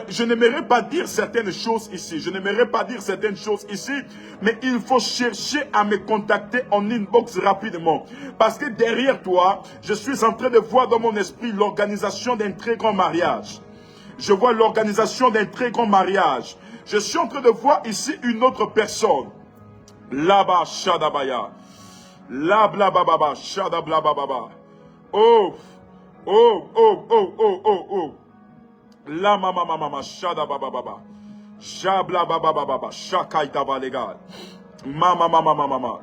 je n'aimerais pas dire certaines choses ici. Je n'aimerais pas dire certaines choses ici, mais il faut chercher à me contacter en inbox rapidement. Parce que derrière toi, je suis en train de voir dans mon esprit l'organisation d'un très grand mariage. Je vois l'organisation d'un très grand mariage. Je suis en train de voir ici une autre personne. Là-bas, Shadabaya. Là-bla-ba-ba-ba, Shadabla-ba-ba-ba. Oh, oh, oh, oh, oh, oh, oh. La-ma-ma-ma-ma-ma, Shadababa-ba-ba. Shabla-ba-ba-ba-ba, Shakaitaba légal. Ma-ma-ma-ma-ma-ma.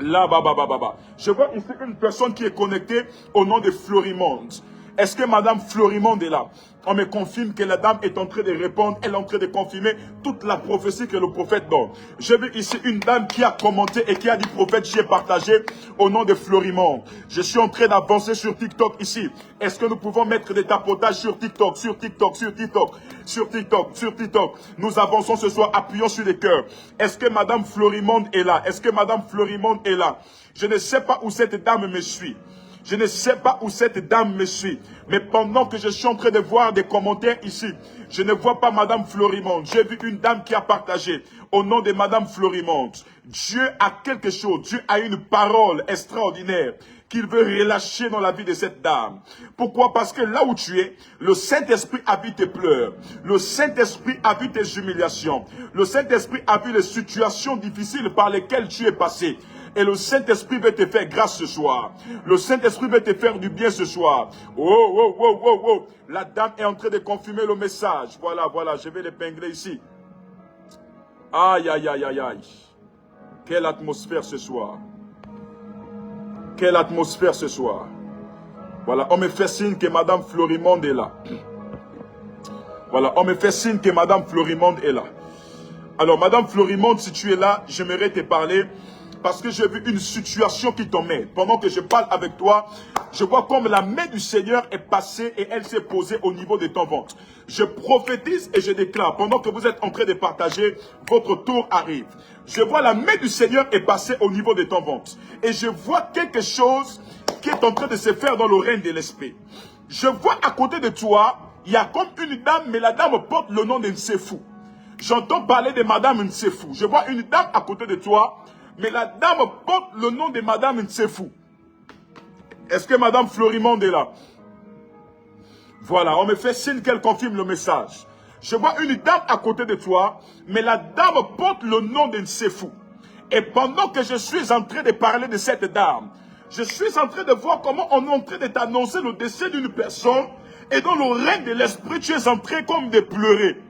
Là-bas-ba-ba-ba-ba. Je vois ici une personne qui est connectée au nom de Florimonde. Est-ce que Madame Florimonde est là? On me confirme que la dame est en train de répondre, elle est en train de confirmer toute la prophétie que le prophète donne. Je veux ici une dame qui a commenté et qui a dit prophète, j'ai partagé au nom de Florimonde. Je suis en train d'avancer sur TikTok ici. Est-ce que nous pouvons mettre des tapotages sur TikTok, sur TikTok, sur TikTok, sur TikTok, sur TikTok? Nous avançons ce soir, appuyons sur les cœurs. Est-ce que Madame Florimonde est là? Est-ce que Madame Florimonde est là? Je ne sais pas où cette dame me suit. Je ne sais pas où cette dame me suit. Mais pendant que je suis en train de voir des commentaires ici, je ne vois pas Madame Florimonde. J'ai vu une dame qui a partagé au nom de Madame Florimonde. Dieu a quelque chose. Dieu a une parole extraordinaire qu'il veut relâcher dans la vie de cette dame. Pourquoi? Parce que là où tu es, le Saint-Esprit a vu tes pleurs. Le Saint-Esprit a vu tes humiliations. Le Saint-Esprit a vu les situations difficiles par lesquelles tu es passé. Et le Saint-Esprit veut te faire grâce ce soir. Le Saint-Esprit veut te faire du bien ce soir. Oh, oh, oh, oh, oh. La dame est en train de confirmer le message. Voilà, voilà, je vais l'épingler ici. Aïe, aïe, aïe, aïe, aïe. Quelle atmosphère ce soir. Quelle atmosphère ce soir. Voilà, on me fait signe que Madame Florimonde est là. Voilà, on me fait signe que Madame Florimonde est là. Alors, Madame Florimonde, si tu es là, j'aimerais te parler. Parce que j'ai vu une situation qui t'emmène. Pendant que je parle avec toi, je vois comme la main du Seigneur est passée et elle s'est posée au niveau de ton ventre. Je prophétise et je déclare, pendant que vous êtes en train de partager, votre tour arrive. Je vois la main du Seigneur est passée au niveau de ton ventre. Et je vois quelque chose qui est en train de se faire dans le règne de l'esprit. Je vois à côté de toi, il y a comme une dame, mais la dame porte le nom de Nsefou. J'entends parler de Madame Nsefou. Je vois une dame à côté de toi, mais la dame porte le nom de Madame Nsefou. Est-ce que Madame Florimonde est là? Voilà, on me fait signe qu'elle confirme le message. Je vois une dame à côté de toi, mais la dame porte le nom de Nsefou. Et pendant que je suis en train de parler de cette dame, je suis en train de voir comment on est en train de t'annoncer le décès d'une personne, et dans le règne de l'esprit, tu es en train comme de pleurer.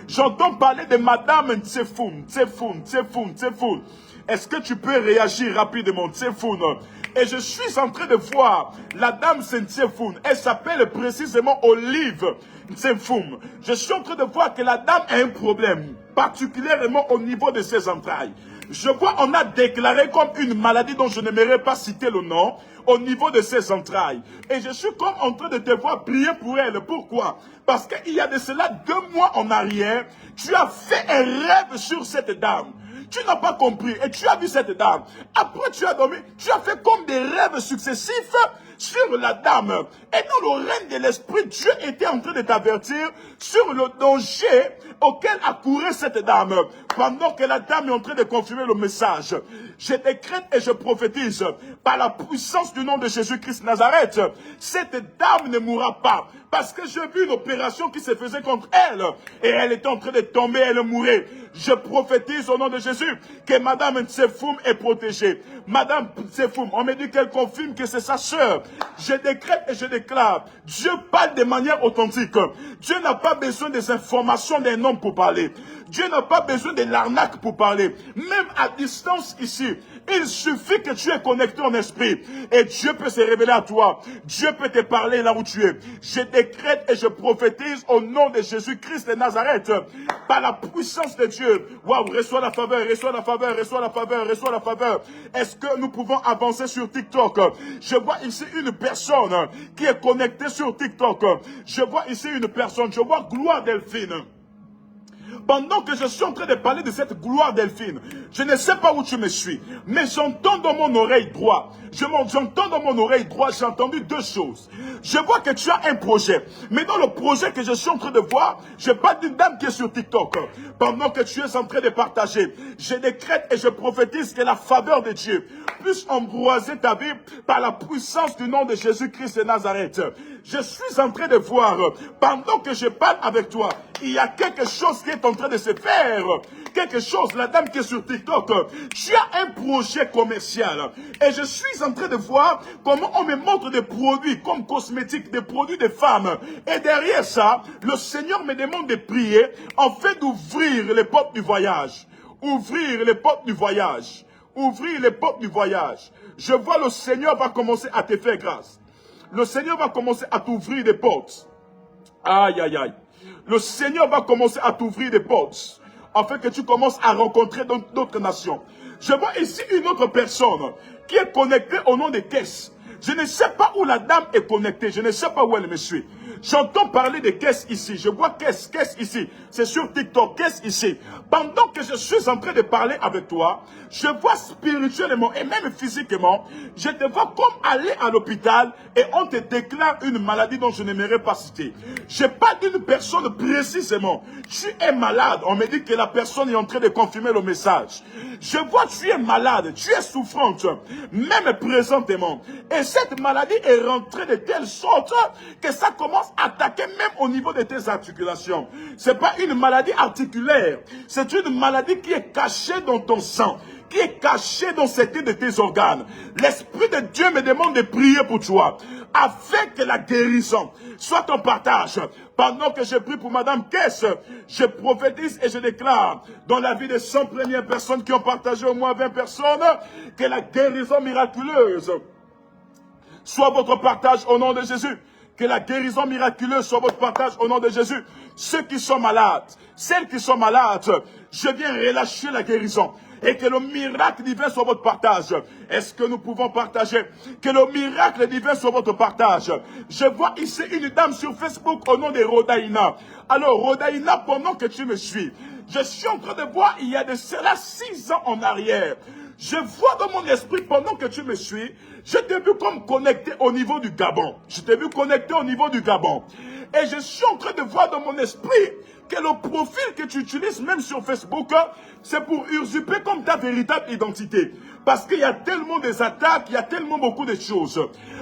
J'entends parler de Madame Nsefou, Nsefou, Nsefou, Nsefou. Est-ce que tu peux réagir rapidement, Ntsefoun? Et je suis en train de voir la dame Ntsefoun. Elle s'appelle précisément Olive Ntsefoun. Je suis en train de voir que la dame a un problème, particulièrement au niveau de ses entrailles. Je vois, on a déclaré comme une maladie dont je n'aimerais pas citer le nom, au niveau de ses entrailles. Et je suis comme en train de te voir prier pour elle. Pourquoi? Parce qu'il y a de cela 2 mois en arrière, tu as fait un rêve sur cette dame. Tu n'as pas compris et tu as vu cette dame. Après tu as dormi, tu as fait comme des rêves successifs sur la dame. Et dans le règne de l'esprit, Dieu était en train de t'avertir sur le danger auquel accourait cette dame. Pendant que la dame est en train de confirmer le message, je décrète et je prophétise par la puissance du nom de Jésus-Christ Nazareth, cette dame ne mourra pas. Parce que j'ai vu une opération qui se faisait contre elle. Et elle était en train de tomber, elle mourait. Je prophétise au nom de Jésus que Madame Tsefoum est protégée. Madame Tsefoum, on me dit qu'elle confirme que c'est sa sœur. Je décrète et je déclare, Dieu parle de manière authentique. Dieu n'a pas besoin des informations d'un homme pour parler. Dieu n'a pas besoin de l'arnaque pour parler. Même à distance ici, il suffit que tu es connecté en esprit. Et Dieu peut se révéler à toi. Dieu peut te parler là où tu es. Je décrète et je prophétise au nom de Jésus-Christ de Nazareth. Par la puissance de Dieu. Waouh, reçois la faveur, reçois la faveur, reçois la faveur, reçois la faveur. Est-ce que nous pouvons avancer sur TikTok? Je vois ici une personne qui est connectée sur TikTok. Je vois ici une personne, je vois Gloire Delphine. Pendant que je suis en train de parler de cette gloire Delphine, je ne sais pas où tu me suis, mais j'entends dans mon oreille droite, j'entends dans mon oreille droite, j'ai entendu deux choses. Je vois que tu as un projet, mais dans le projet que je suis en train de voir, je parle d'une dame qui est sur TikTok. Pendant que tu es en train de partager, je décrète et je prophétise que la faveur de Dieu puisse embrasser ta vie par la puissance du nom de Jésus-Christ de Nazareth. Je suis en train de voir, pendant que je parle avec toi, il y a quelque chose qui est en train de se faire. Quelque chose, la dame qui est sur TikTok, tu as un projet commercial. Et je suis en train de voir comment on me montre des produits comme cosmétiques, des produits de femmes. Et derrière ça, le Seigneur me demande de prier en fait d'ouvrir les portes du voyage. Ouvrir les portes du voyage. Ouvrir les portes du voyage. Je vois le Seigneur va commencer à te faire grâce. Le Seigneur va commencer à t'ouvrir des portes. Aïe, aïe, aïe. Le Seigneur va commencer à t'ouvrir des portes, afin que tu commences à rencontrer d'autres nations. Je vois ici une autre personne qui est connectée au nom de Caisse. Je ne sais pas où la dame est connectée, je ne sais pas où elle me suit. J'entends parler de Caisse ici, je vois Caisse ici, c'est sur TikTok, Caisse ici. Pendant que je suis en train de parler avec toi, je vois spirituellement et même physiquement, je te vois comme aller à l'hôpital et on te déclare une maladie dont je n'aimerais pas citer. Je parle d'une personne précisément. Tu es malade, on me dit que la personne est en train de confirmer le message. Je vois tu es malade, tu es souffrante, même présentement. Et cette maladie est rentrée de telle sorte que ça commence à attaquer même au niveau de tes articulations. Ce n'est pas une maladie articulaire, c'est une maladie qui est cachée dans ton sang, qui est cachée dans certains de tes organes. L'Esprit de Dieu me demande de prier pour toi, afin que la guérison soit ton partage. Pendant que je prie pour Madame Caisse, je prophétise et je déclare dans la vie des 100 premières personnes qui ont partagé au moins 20 personnes, que la guérison miraculeuse soit votre partage au nom de Jésus. Que la guérison miraculeuse soit votre partage au nom de Jésus. Ceux qui sont malades, celles qui sont malades, je viens relâcher la guérison. Et que le miracle divin soit votre partage. Est-ce que nous pouvons partager? Que le miracle divin soit votre partage. Je vois ici une dame sur Facebook au nom de Rodaïna. Alors Rodaïna, pendant que tu me suis, je suis en train de voir, il y a de cela 6 ans en arrière. Je vois dans mon esprit, pendant que tu me suis, je t'ai vu comme connecté au niveau du Gabon. Je t'ai vu connecté au niveau du Gabon. Et je suis en train de voir dans mon esprit que le profil que tu utilises même sur Facebook, c'est pour usurper comme ta véritable identité. Parce qu'il y a tellement des attaques, il y a tellement beaucoup de choses.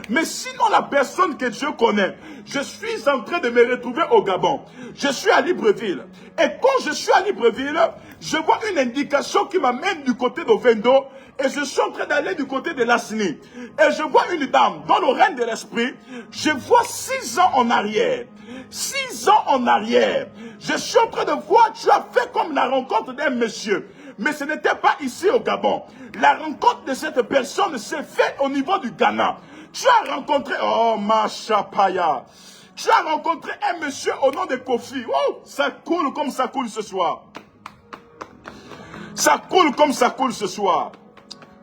Mais sinon, la personne que Dieu connaît, je suis en train de me retrouver au Gabon. Je suis à Libreville. Et quand je suis à Libreville, je vois une indication qui m'amène du côté de Vendo. Et je suis en train d'aller du côté de Lassini. Et je vois une dame dans le règne de l'esprit. Je vois 6 ans en arrière. 6 ans en arrière. Je suis en train de voir, tu as fait comme la rencontre d'un monsieur. Mais ce n'était pas ici au Gabon. La rencontre de cette personne s'est faite au niveau du Ghana. Tu as rencontré, oh Machapaya. Tu as rencontré un monsieur au nom de Kofi. Oh, ça coule comme ça coule ce soir. Ça coule comme ça coule ce soir.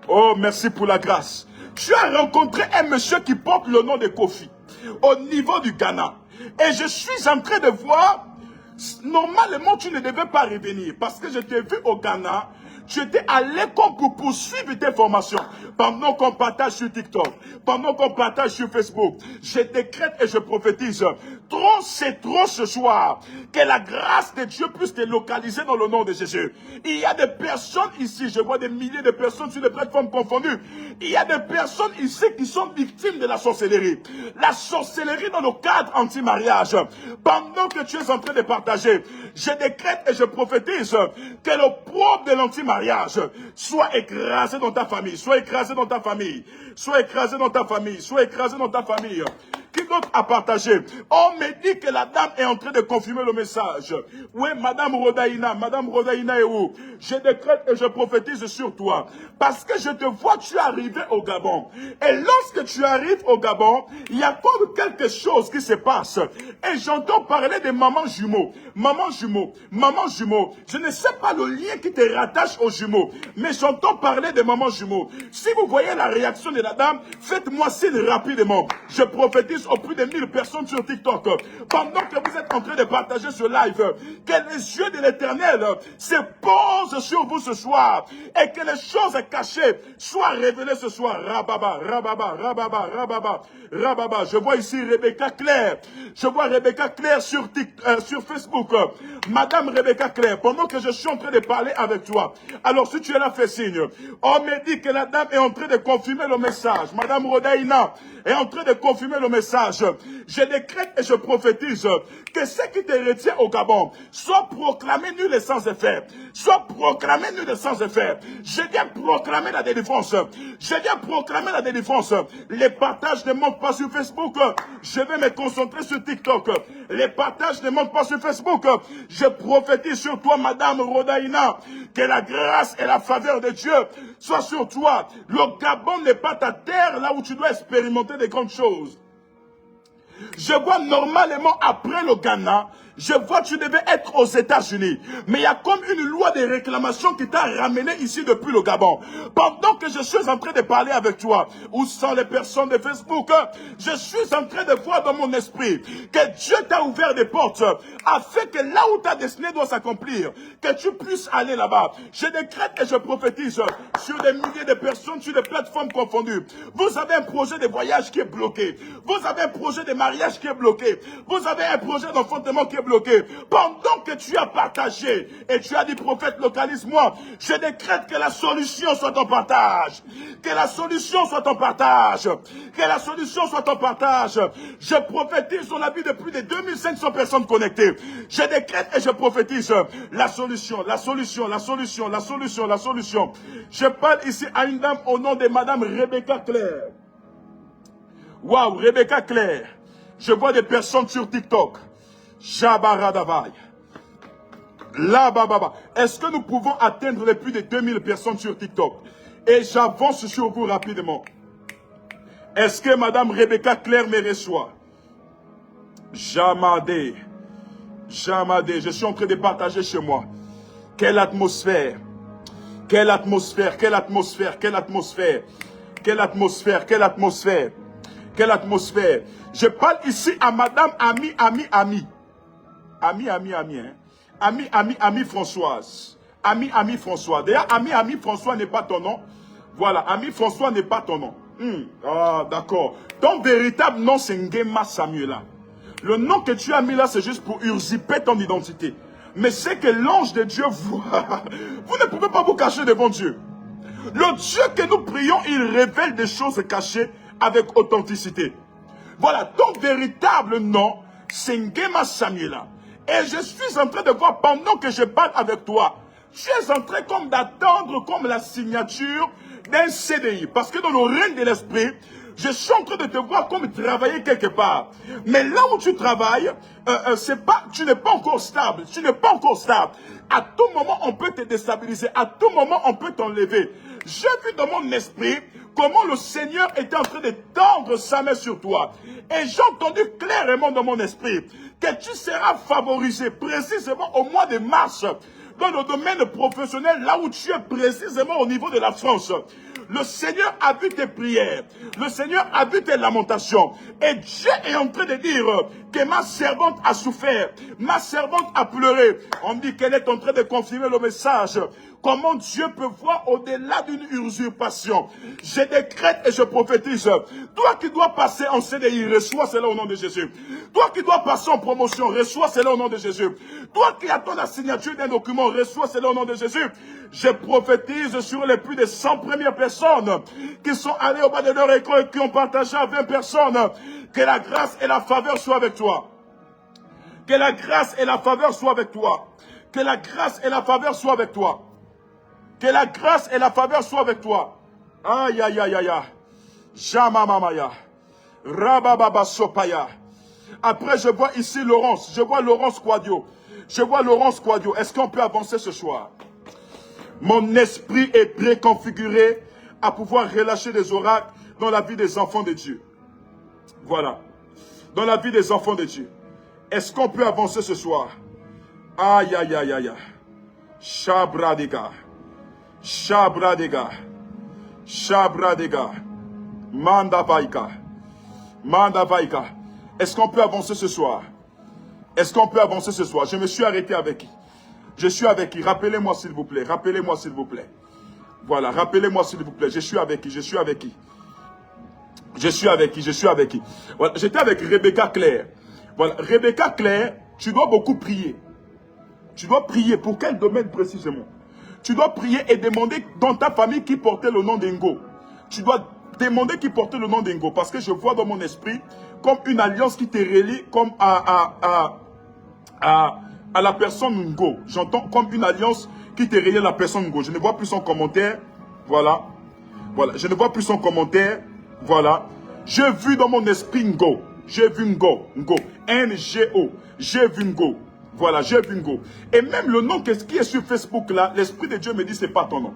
Oh, merci pour la grâce. Tu as rencontré un monsieur qui porte le nom de Kofi au niveau du Ghana. Et je suis en train de voir, normalement tu ne devais pas revenir parce que je t'ai vu au Ghana. Tu étais à l'école pour poursuivre tes formations. Pendant qu'on partage sur TikTok, pendant qu'on partage sur Facebook, je décrète et je prophétise. Trop, c'est trop ce soir. Que la grâce de Dieu puisse te localiser dans le nom de Jésus. Il y a des personnes ici, je vois des milliers de personnes sur des plateformes confondues. Il y a des personnes ici qui sont victimes de la sorcellerie. La sorcellerie dans le cadre anti-mariage. Pendant que tu es en train de partager, je décrète et je prophétise que le poids de l'anti-mariage soit écrasé dans ta famille, soit écrasé dans ta famille, soit écrasé dans ta famille, soit écrasé dans ta famille. Qui d'autre a partagé? On me dit que la dame est en train de confirmer le message. Oui, Madame Rodaïna est où? Je décrète et je prophétise sur toi. Parce que je te vois, tu es arrivé au Gabon. Et lorsque tu arrives au Gabon, il y a comme quelque chose qui se passe. Et j'entends parler de maman jumeau. Maman jumeau, maman jumeau. Je ne sais pas le lien qui te rattache aux jumeaux. Mais j'entends parler de maman jumeau. Si vous voyez la réaction de la dame, faites-moi signe rapidement. Je prophétise au plus de 1000 personnes sur TikTok. Pendant que vous êtes en train de partager ce live, que les yeux de l'Éternel se posent sur vous ce soir. Et que les choses cachées soient révélées ce soir. Rababa, rababa, rababa, rababa, rababa. Je vois ici Rebecca Claire. Je vois Rebecca Claire sur Facebook. Madame Rebecca Claire, pendant que je suis en train de parler avec toi, alors si tu es là, fais signe. On me dit que la dame est en train de confirmer le message. Madame Rodaïna est en train de confirmer le message. Je décrète et je prophétise que ce qui te retient au Gabon soit proclamé nul et sans effet. Soit proclamé nul et sans effet. Je viens proclamer la délivrance. Je viens proclamer la délivrance. Les partages ne manquent pas sur Facebook. Je vais me concentrer sur TikTok. Les partages ne manquent pas sur Facebook. Je prophétise sur toi, Madame Rodaïna, que la grâce et la faveur de Dieu soient sur toi. Le Gabon n'est pas ta terre là où tu dois expérimenter des grandes choses. Je vois normalement après le Ghana, je vois que tu devais être aux États-Unis. Mais il y a comme une loi de réclamation qui t'a ramené ici depuis le Gabon. Pendant que je suis en train de parler avec toi, où sont les personnes de Facebook? Je suis en train de voir dans mon esprit que Dieu t'a ouvert des portes afin que là où ta destinée doit s'accomplir, que tu puisses aller là-bas. Je décrète et je prophétise sur des milliers de personnes, sur des plateformes confondues. Vous avez un projet de voyage qui est bloqué. Vous avez un projet de mariage qui est bloqué. Vous avez un projet d'enfantement qui est bloqué. Pendant que tu as partagé et tu as dit, prophète, localise-moi, je décrète que la solution soit en partage. Que la solution soit en partage. Que la solution soit en partage. Je prophétise, on a vu de plus de 2500 personnes connectées. Je décrète et je prophétise la solution, la solution, la solution, la solution, la solution. Je parle ici à une dame au nom de Madame Rebecca Claire. Waouh, Rebecca Claire. Je vois des personnes sur TikTok. Jabaradavaï. Là, bababa. Est-ce que nous pouvons atteindre les plus de 2000 personnes sur TikTok? Et j'avance sur vous rapidement. Est-ce que Madame Rebecca Claire me reçoit? Jamadé. Jamadé. Je suis en train de partager chez moi. Quelle atmosphère. Quelle atmosphère. Quelle atmosphère. Quelle atmosphère. Quelle atmosphère. Quelle atmosphère. Quelle atmosphère. Je parle ici à Madame Ami Françoise. Ami François. D'ailleurs, Ami François n'est pas ton nom. Voilà, Ami François n'est pas ton nom. Ah, d'accord. Ton véritable nom, c'est Ngema Samuela. Le nom que tu as mis là, c'est juste pour usurper ton identité. Mais c'est que l'ange de Dieu voit. Vous ne pouvez pas vous cacher devant Dieu. Le Dieu que nous prions, il révèle des choses cachées avec authenticité. Voilà, ton véritable nom, c'est Ngema Samuela. Et je suis en train de voir, pendant que je parle avec toi, tu es en train comme d'attendre comme la signature d'un CDI. Parce que dans le règne de l'esprit, je suis en train de te voir comme travailler quelque part. Mais là où tu travailles, tu n'es pas encore stable. Tu n'es pas encore stable. À tout moment, on peut te déstabiliser. À tout moment, on peut t'enlever. J'ai vu dans mon esprit comment le Seigneur était en train de tendre sa main sur toi. Et j'ai entendu clairement dans mon esprit que tu seras favorisé précisément au mois de mars dans le domaine professionnel, là où tu es précisément au niveau de la France. Le Seigneur a vu tes prières. Le Seigneur a vu tes lamentations. Et Dieu est en train de dire que ma servante a souffert. Ma servante a pleuré. On dit qu'elle est en train de confirmer le message. comment Dieu peut voir au-delà d'une usurpation. Je décrète et je prophétise. Toi qui dois passer en CDI, reçois cela au nom de Jésus. Toi qui dois passer en promotion, reçois cela au nom de Jésus. Toi qui attends la signature d'un document, reçois cela au nom de Jésus. Je prophétise sur les plus de 100 premières personnes qui sont allées au bas de leur école et qui ont partagé à 20 personnes. Que la grâce et la faveur soient avec toi. Que la grâce et la faveur soient avec toi. Que la grâce et la faveur soient avec toi. Que la grâce et la faveur soient avec toi. Aïe, aïe, aïe, aïe, aïe. Jamamamaya. Rabababa Sopaya. Après, je vois ici Laurence. Je vois Laurence Quadio. Je vois Laurence Quadio. Est-ce qu'on peut avancer ce soir? Mon esprit est préconfiguré à pouvoir relâcher des oracles dans la vie des enfants de Dieu. Voilà. Dans la vie des enfants de Dieu. Est-ce qu'on peut avancer ce soir? Aïe, aïe, aïe, aïe. Chabradega. Chabradega. Chabradega. Mandavaika. Mandavaika. Est-ce qu'on peut avancer ce soir? Est-ce qu'on peut avancer ce soir? Je me suis arrêté avec qui? Je suis avec qui? Rappelez-moi s'il vous plaît. Rappelez-moi s'il vous plaît. Voilà, rappelez-moi s'il vous plaît. Je suis avec qui? Je suis avec qui? Je suis avec qui? Je suis avec qui? Voilà, j'étais avec Rebecca Claire. Voilà, Rebecca Claire, tu dois beaucoup prier. Tu dois prier. Pour quel domaine précisément? Tu dois prier et demander dans ta famille qui portait le nom d'Ingo. Tu dois demander qui portait le nom d'Ingo. Parce que je vois dans mon esprit comme une alliance qui te relie comme à la personne Ngo. J'entends comme une alliance qui te relie à la personne Ngo. Je ne vois plus son commentaire. Voilà. Voilà. Je ne vois plus son commentaire. Voilà. J'ai vu dans mon esprit Ngo. J'ai vu Ngo. Ngo. N-G-O. J'ai vu Ngo. Voilà, j'ai vu Ngo. Et même le nom qui est sur Facebook là, l'Esprit de Dieu me dit c'est pas ton nom.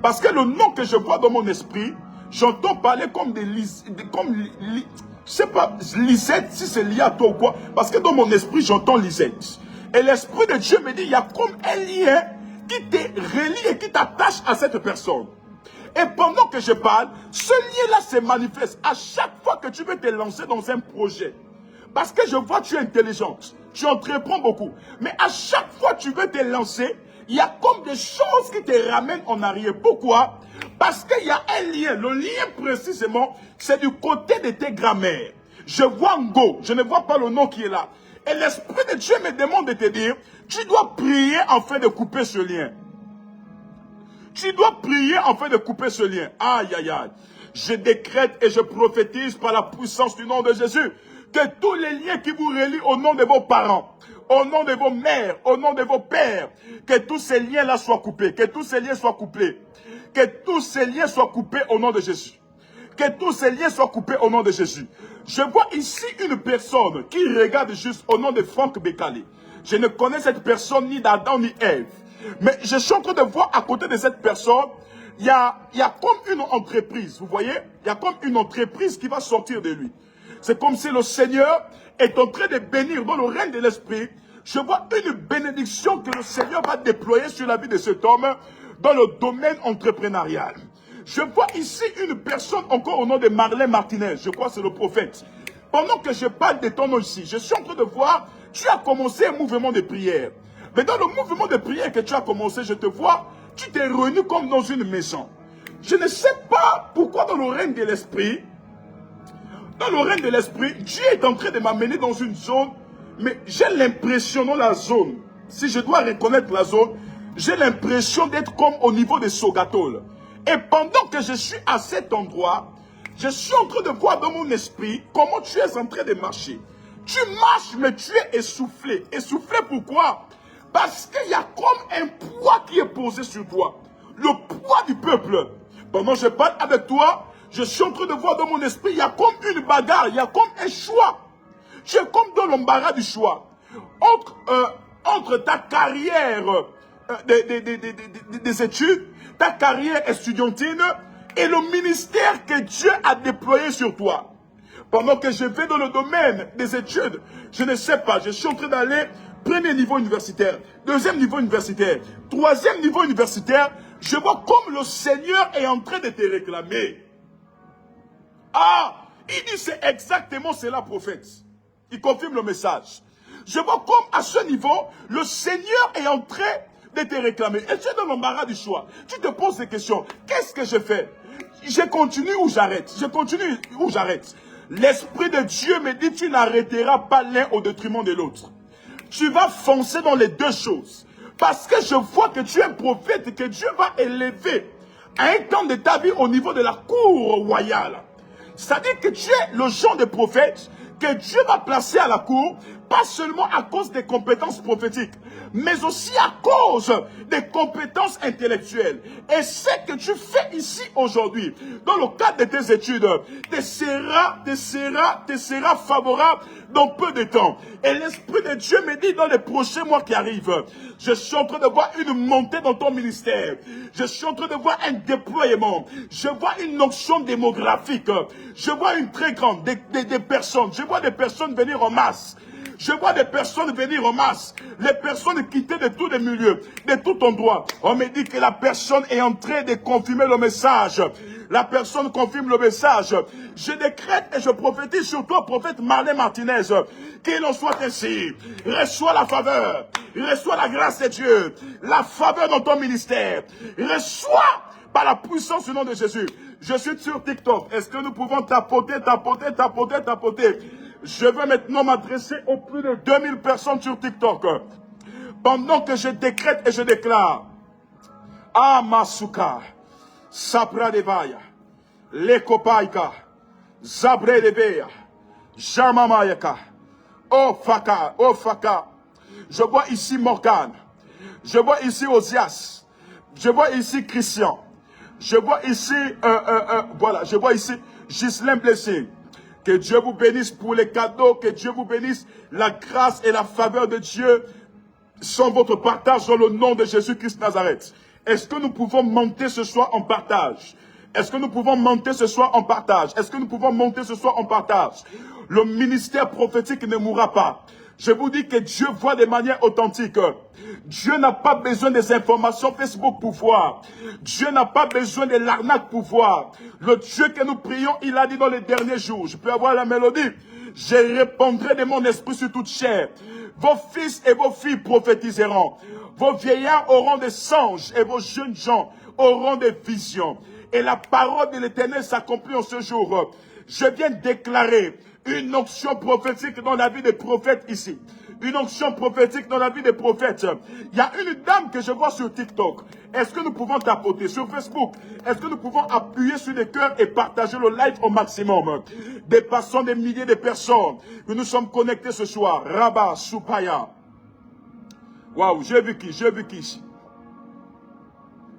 Parce que le nom que je vois dans mon esprit, j'entends parler comme des je sais pas, Lisette, si c'est lié à toi ou quoi. Parce que dans mon esprit, j'entends Lisette. Et l'Esprit de Dieu me dit, il y a comme un lien qui te relie et qui t'attache à cette personne. Et pendant que je parle, ce lien-là se manifeste à chaque fois que tu veux te lancer dans un projet. Parce que je vois que tu es intelligente, tu entreprends beaucoup. Mais à chaque fois que tu veux te lancer, il y a comme des choses qui te ramènent en arrière. Pourquoi? Parce qu'il y a un lien. Le lien précisément, c'est du côté de tes grammaires. Je vois Ngo, je ne vois pas le nom qui est là. Et l'Esprit de Dieu me demande de te dire, tu dois prier afin de couper ce lien. Tu dois prier afin de couper ce lien. Aïe, aïe, aïe. Je décrète et je prophétise par la puissance du nom de Jésus que tous les liens qui vous relient au nom de vos parents, au nom de vos mères, au nom de vos pères, que tous ces liens-là soient coupés, que tous ces liens soient coupés, que tous ces liens soient coupés au nom de Jésus. Que tous ces liens soient coupés au nom de Jésus. Je vois ici une personne qui regarde juste au nom de Franck Bekali. Je ne connais cette personne ni d'Adam ni Ève. Mais je suis en train de voir à côté de cette personne, il y a comme une entreprise, vous voyez? Il y a comme une entreprise qui va sortir de lui. C'est comme si le Seigneur est en train de bénir dans le règne de l'Esprit. Je vois une bénédiction que le Seigneur va déployer sur la vie de cet homme dans le domaine entrepreneurial. Je vois ici une personne encore au nom de Marlène Martinez. Je crois que c'est le prophète. Pendant que je parle de ton nom ici, je suis en train de voir, tu as commencé un mouvement de prière. Mais dans le mouvement de prière que tu as commencé, je te vois, tu t'es réuni comme dans une maison. Je ne sais pas pourquoi dans le règne de l'Esprit, Dieu est en train de m'amener dans une zone, mais j'ai l'impression dans la zone, si je dois reconnaître la zone, j'ai l'impression d'être comme au niveau de Sogatol. Et pendant que je suis à cet endroit, je suis en train de voir dans mon esprit comment tu es en train de marcher. Tu marches, mais tu es essoufflé. Essoufflé pourquoi? Parce qu'il y a comme un poids qui est posé sur toi. Le poids du peuple. Pendant que je parle avec toi, je suis en train de voir dans mon esprit, il y a comme une bagarre, il y a comme un choix. Tu es comme dans l'embarras du choix. Entre ta carrière des études, ta carrière estudiantine et le ministère que Dieu a déployé sur toi. Pendant que je vais dans le domaine des études, je ne sais pas, je suis en train d'aller premier niveau universitaire, deuxième niveau universitaire, troisième niveau universitaire, je vois comme le Seigneur est en train de te réclamer. Ah, il dit c'est exactement cela, prophète. Il confirme le message. Je vois comme à ce niveau, le Seigneur est en train de te réclamer. Et tu es dans l'embarras du choix. Tu te poses des questions. Qu'est-ce que je fais? Je continue ou j'arrête? Je continue ou j'arrête? L'Esprit de Dieu me dit, tu n'arrêteras pas l'un au détriment de l'autre. Tu vas foncer dans les deux choses. Parce que je vois que tu es un prophète et que Dieu va élever à un temps de ta vie au niveau de la cour royale. C'est-à-dire que tu es le genre de prophète que Dieu va placer à la cour, pas seulement à cause des compétences prophétiques, mais aussi à cause des compétences intellectuelles. Et ce que tu fais ici aujourd'hui, dans le cadre de tes études, te sera favorable dans peu de temps. Et l'Esprit de Dieu me dit dans les prochains mois qui arrivent, je suis en train de voir une montée dans ton ministère. Je suis en train de voir un déploiement. Je vois une onction démographique. Je vois une très grande, des personnes. Je vois des personnes venir en masse. Je vois des personnes venir en masse. Les personnes quitter de tous les milieux, de tout endroit. On me dit que la personne est en train de confirmer le message. La personne confirme le message. Je décrète et je prophétise sur toi, prophète Marley Martinez, qu'il en soit ainsi. Reçois la faveur. Reçois la grâce de Dieu. La faveur dans ton ministère. Reçois par la puissance du nom de Jésus. Je suis sur TikTok. Est-ce que nous pouvons tapoter? Je vais maintenant m'adresser aux plus de 2000 personnes sur TikTok. Pendant que je décrète et je déclare. Amasuka. Sapra Devaya. Lekopaika. Zabre Debeya. Jamamayaka. Ofaka. Ofaka. Je vois ici Morgane. Je vois ici Osias. Je vois ici Christian. Je vois ici, voilà, je vois ici Ghislain Blessing. Que Dieu vous bénisse pour les cadeaux, que Dieu vous bénisse. La grâce et la faveur de Dieu sont votre partage dans le nom de Jésus-Christ Nazareth. Est-ce que nous pouvons monter ce soir en partage? Est-ce que nous pouvons monter ce soir en partage? Est-ce que nous pouvons monter ce soir en partage? Le ministère prophétique ne mourra pas. Je vous dis que Dieu voit de manière authentique. Dieu n'a pas besoin des informations Facebook pour voir. Dieu n'a pas besoin de l'arnaque pour voir. Le Dieu que nous prions, il a dit dans les derniers jours, je peux avoir la mélodie, je répondrai de mon esprit sur toute chair. Vos fils et vos filles prophétiseront. Vos vieillards auront des songes et vos jeunes gens auront des visions. Et la parole de l'Éternel s'accomplit en ce jour. Je viens déclarer une onction prophétique dans la vie des prophètes ici. Une onction prophétique dans la vie des prophètes. Il y a une dame que je vois sur TikTok. Est-ce que nous pouvons tapoter sur Facebook? Est-ce que nous pouvons appuyer sur les cœurs et partager le live au maximum? Dépassant des milliers de personnes que nous sommes connectés ce soir. Rabat, Soupaya. Waouh, j'ai vu qui ici.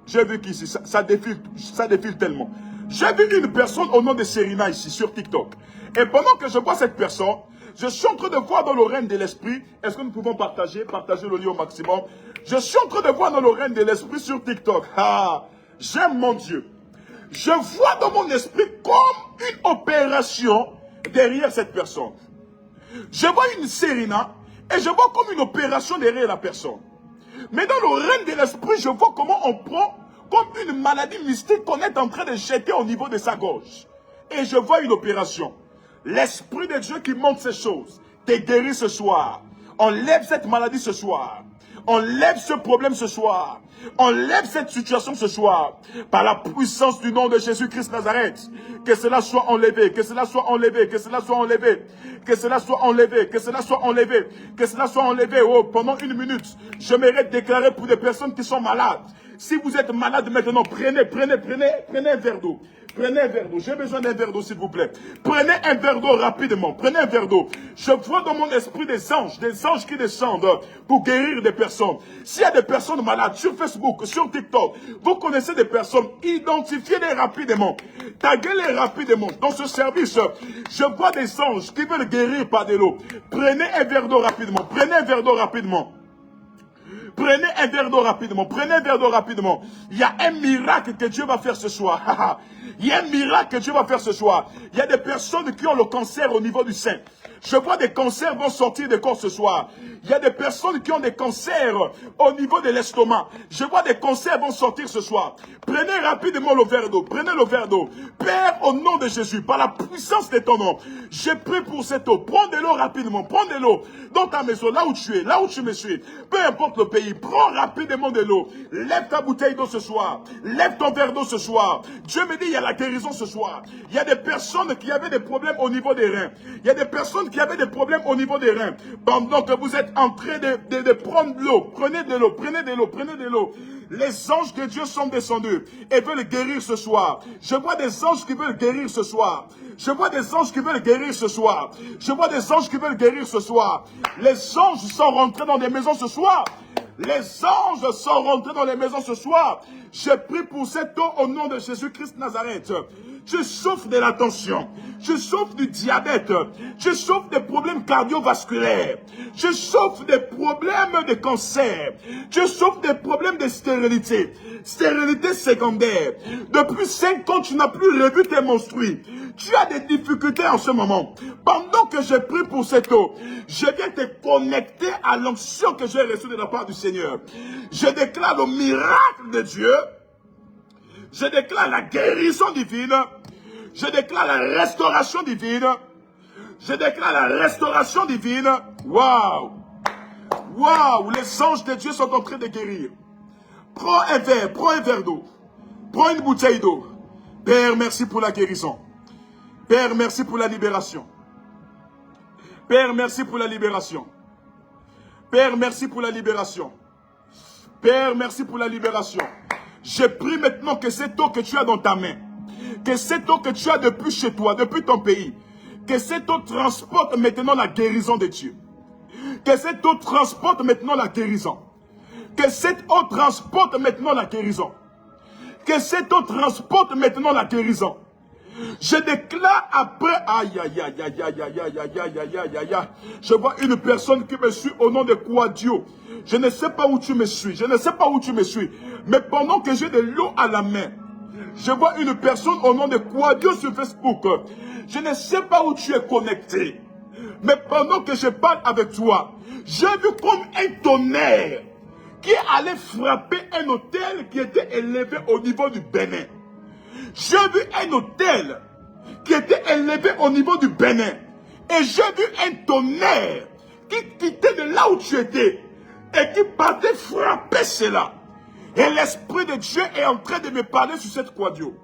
J'ai vu qu'ici, ça défile tellement. J'ai vu une personne au nom de Serena ici, sur TikTok. Et pendant que je vois cette personne, je suis en train de voir dans le règne de l'esprit, est-ce que nous pouvons partager le lien au maximum? Je suis en train de voir dans le règne de l'esprit sur TikTok. Ah, j'aime mon Dieu. Je vois dans mon esprit comme une opération derrière cette personne. Je vois une Serena et je vois comme une opération derrière la personne. Mais dans le règne de l'esprit, je vois comment on prend comme une maladie mystique qu'on est en train de jeter au niveau de sa gorge. Et je vois une opération. L'Esprit de Dieu qui montre ces choses te guérit ce soir. Enlève cette maladie ce soir. Enlève ce problème ce soir. Enlève cette situation ce soir. Par la puissance du nom de Jésus-Christ Nazareth. Que cela soit enlevé. Que cela soit enlevé. Que cela soit enlevé. Que cela soit enlevé. Que cela soit enlevé. Que cela soit enlevé. Oh, pendant une minute, j'aimerais déclarer pour des personnes qui sont malades. Si vous êtes malade maintenant, prenez un verre d'eau. Prenez un verre d'eau. J'ai besoin d'un verre d'eau, s'il vous plaît. Prenez un verre d'eau rapidement. Prenez un verre d'eau. Je vois dans mon esprit des anges qui descendent pour guérir des personnes. S'il y a des personnes malades sur Facebook, sur TikTok, vous connaissez des personnes, identifiez-les rapidement. Taguez-les rapidement. Dans ce service, je vois des anges qui veulent guérir par de l'eau. Prenez un verre d'eau rapidement. Prenez un verre d'eau rapidement. Prenez un verre d'eau rapidement. Prenez un verre d'eau rapidement. Il y a un miracle que Dieu va faire ce soir. Il y a un miracle que Dieu va faire ce soir. Il y a des personnes qui ont le cancer au niveau du sein. Je vois des cancers vont sortir des corps ce soir. Il y a des personnes qui ont des cancers au niveau de l'estomac. Je vois des cancers vont sortir ce soir. Prenez rapidement le verre d'eau. Prenez le verre d'eau. Père, au nom de Jésus, par la puissance de ton nom, je prie pour cette eau. Prends de l'eau rapidement. Prends de l'eau dans ta maison, là où tu es, là où tu me suis. Peu importe le pays, prends rapidement de l'eau. Lève ta bouteille d'eau ce soir. Lève ton verre d'eau ce soir. Dieu me dit, il y a la guérison ce soir. Il y a des personnes qui avaient des problèmes au niveau des reins. Il y a des personnes qui avaient des problèmes au niveau des reins. Pendant que vous êtes en train de prendre de l'eau, prenez de l'eau, prenez de l'eau, prenez de l'eau. Les anges de Dieu sont descendus et veulent guérir ce soir. Je vois des anges qui veulent guérir ce soir. Je vois des anges qui veulent guérir ce soir. Je vois des anges qui veulent guérir ce soir. Les anges sont rentrés dans des maisons ce soir. Les anges sont rentrés dans les maisons ce soir. Je prie pour cette eau au nom de Jésus-Christ Nazareth. Je souffre de la tension. Je souffre du diabète. Je souffre des problèmes cardiovasculaires. Je souffre des problèmes de cancer. Je souffre des problèmes de stérilité. Stérilité secondaire. Depuis 5 ans, tu n'as plus revu tes menstrues. Tu as des difficultés en ce moment. Pendant que je prie pour cette eau, je viens te connecter à l'onction que j'ai reçue de la part du Seigneur. Je déclare le miracle de Dieu. Je déclare la guérison divine. Je déclare la restauration divine. Je déclare la restauration divine. Waouh! Waouh! Les anges de Dieu sont en train de guérir. Prends un verre d'eau. Prends une bouteille d'eau. Père, merci pour la guérison. Père, merci pour la libération. Père, merci pour la libération. Père, merci pour la libération. Père, merci pour la libération. Je prie maintenant que cette eau que tu as dans ta main, que cette eau que tu as depuis chez toi, depuis ton pays, que cette eau transporte maintenant la guérison de Dieu. Que cette eau transporte maintenant la guérison. Que cette eau transporte maintenant la guérison. Que cette eau transporte maintenant la guérison. Je déclare après, aïe, aïe, aïe, aïe, aïe, aïe, aïe, aïe, aïe, aïe, aïe, aïe, aïe. Je vois une personne qui me suit au nom de Quadio. Je ne sais pas où tu me suis, je ne sais pas où tu me suis. Mais pendant que j'ai de l'eau à la main, je vois une personne au nom de Quadio sur Facebook. Je ne sais pas où tu es connecté. Mais pendant que je parle avec toi, j'ai vu comme un tonnerre qui allait frapper un hôtel qui était élevé au niveau du Bénin. J'ai vu un hôtel qui était élevé au niveau du Bénin. Et j'ai vu un tonnerre qui quittait de là où tu étais et qui partait frapper cela. Et l'Esprit de Dieu est en train de me parler sur cette quadio.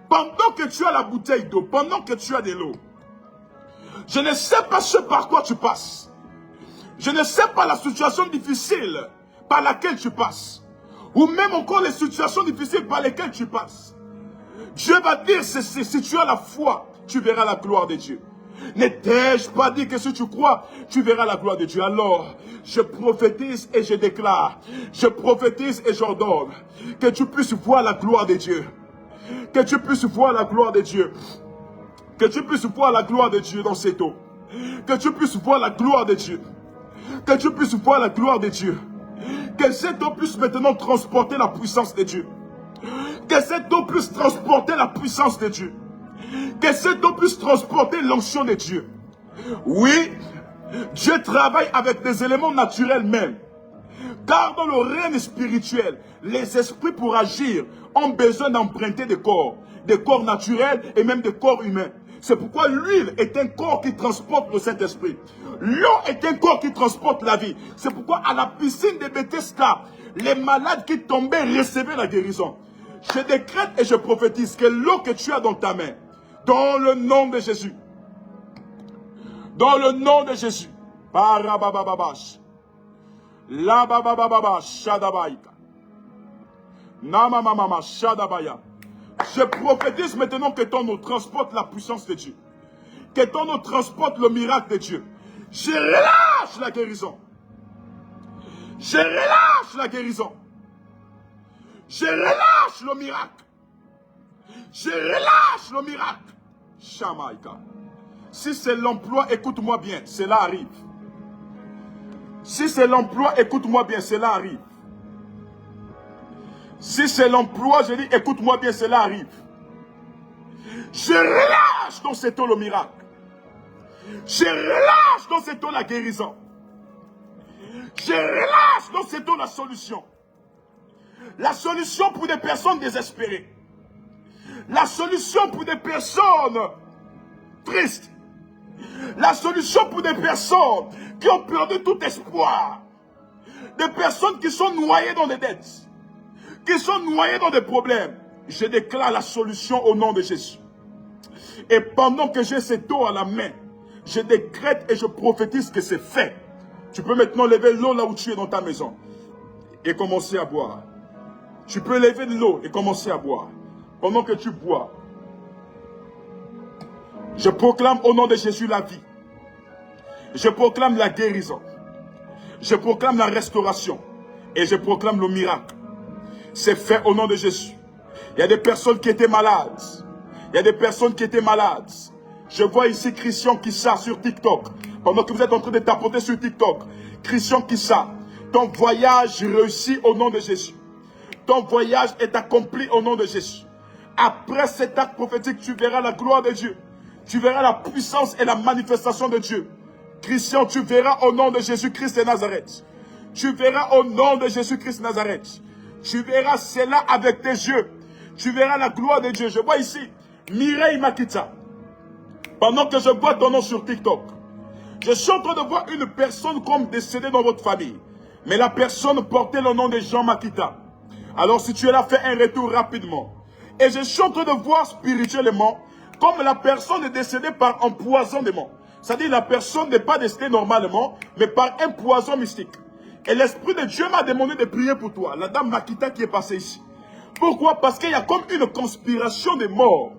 Pendant que tu as la bouteille d'eau, pendant que tu as de l'eau, je ne sais pas ce par quoi tu passes. Je ne sais pas la situation difficile par laquelle tu passes. Ou même encore les situations difficiles par lesquelles tu passes. Dieu va dire, si tu as la foi, tu verras la gloire de Dieu. Ne t'ai-je pas dit que si tu crois, tu verras la gloire de Dieu? Alors, je prophétise et je déclare, je prophétise et j'ordonne que tu puisses voir la gloire de Dieu. Que tu puisses voir la gloire de Dieu. Que tu puisses voir la gloire de Dieu dans cette eau. Que tu puisses voir la gloire de Dieu. Que tu puisses voir la gloire de Dieu. Que cette eau puisse maintenant transporter la puissance de Dieu. Que cette eau puisse transporter la puissance de Dieu. Que cette eau puisse transporter l'onction de Dieu. Oui, Dieu travaille avec des éléments naturels même. Car dans le règne spirituel, les esprits pour agir ont besoin d'emprunter des corps naturels et même des corps humains. C'est pourquoi l'huile est un corps qui transporte le Saint-Esprit. L'eau est un corps qui transporte la vie. C'est pourquoi à la piscine de Bethesda, les malades qui tombaient recevaient la guérison. Je décrète et je prophétise que l'eau que tu as dans ta main, dans le nom de Jésus, dans le nom de Jésus, Parabababash, Lababababa, Shadabaïka, Namamamama, Shadabaya. Je prophétise maintenant que ton eau transporte la puissance de Dieu. Que ton eau transporte le miracle de Dieu. Je relâche la guérison. Je relâche la guérison. Je relâche le miracle. Je relâche le miracle. Shamaïka. Si c'est l'emploi, écoute-moi bien, cela arrive. Si c'est l'emploi, écoute-moi bien, cela arrive. Si c'est l'emploi, je dis, écoute-moi bien, cela arrive. Je relâche dans cette eau le miracle. Je relâche dans cette eau la guérison. Je relâche dans cette eau la solution. La solution pour des personnes désespérées. La solution pour des personnes tristes. La solution pour des personnes qui ont perdu tout espoir. Des personnes qui sont noyées dans des dettes. Qui sont noyées dans des problèmes. Je déclare la solution au nom de Jésus. Et pendant que j'ai cette eau à la main, je décrète et je prophétise que c'est fait. Tu peux maintenant lever l'eau là où tu es dans ta maison et commencer à boire. Tu peux lever de l'eau et commencer à boire. Pendant que tu bois, je proclame au nom de Jésus la vie. Je proclame la guérison. Je proclame la restauration. Et je proclame le miracle. C'est fait au nom de Jésus. Il y a des personnes qui étaient malades. Il y a des personnes qui étaient malades. Je vois ici Christian Kissa sur TikTok. Pendant que vous êtes en train de tapoter sur TikTok. Christian Kissa, ton voyage réussit au nom de Jésus. Ton voyage est accompli au nom de Jésus. Après cet acte prophétique, tu verras la gloire de Dieu. Tu verras la puissance et la manifestation de Dieu. Christian, tu verras au nom de Jésus-Christ de Nazareth. Tu verras au nom de Jésus-Christ de Nazareth. Tu verras cela avec tes yeux. Tu verras la gloire de Dieu. Je vois ici Mireille Makita. Pendant que je vois ton nom sur TikTok, je suis en train de voir une personne comme décédée dans votre famille. Mais la personne portait le nom de Jean Makita. Alors si tu es là, fais un retour rapidement. Et je suis en train de voir spirituellement comme la personne est décédée par empoisonnement. C'est-à-dire la personne n'est pas décédée normalement, mais par un poison mystique. Et l'Esprit de Dieu m'a demandé de prier pour toi, la dame Makita qui est passée ici. Pourquoi? Parce qu'il y a comme une conspiration des morts.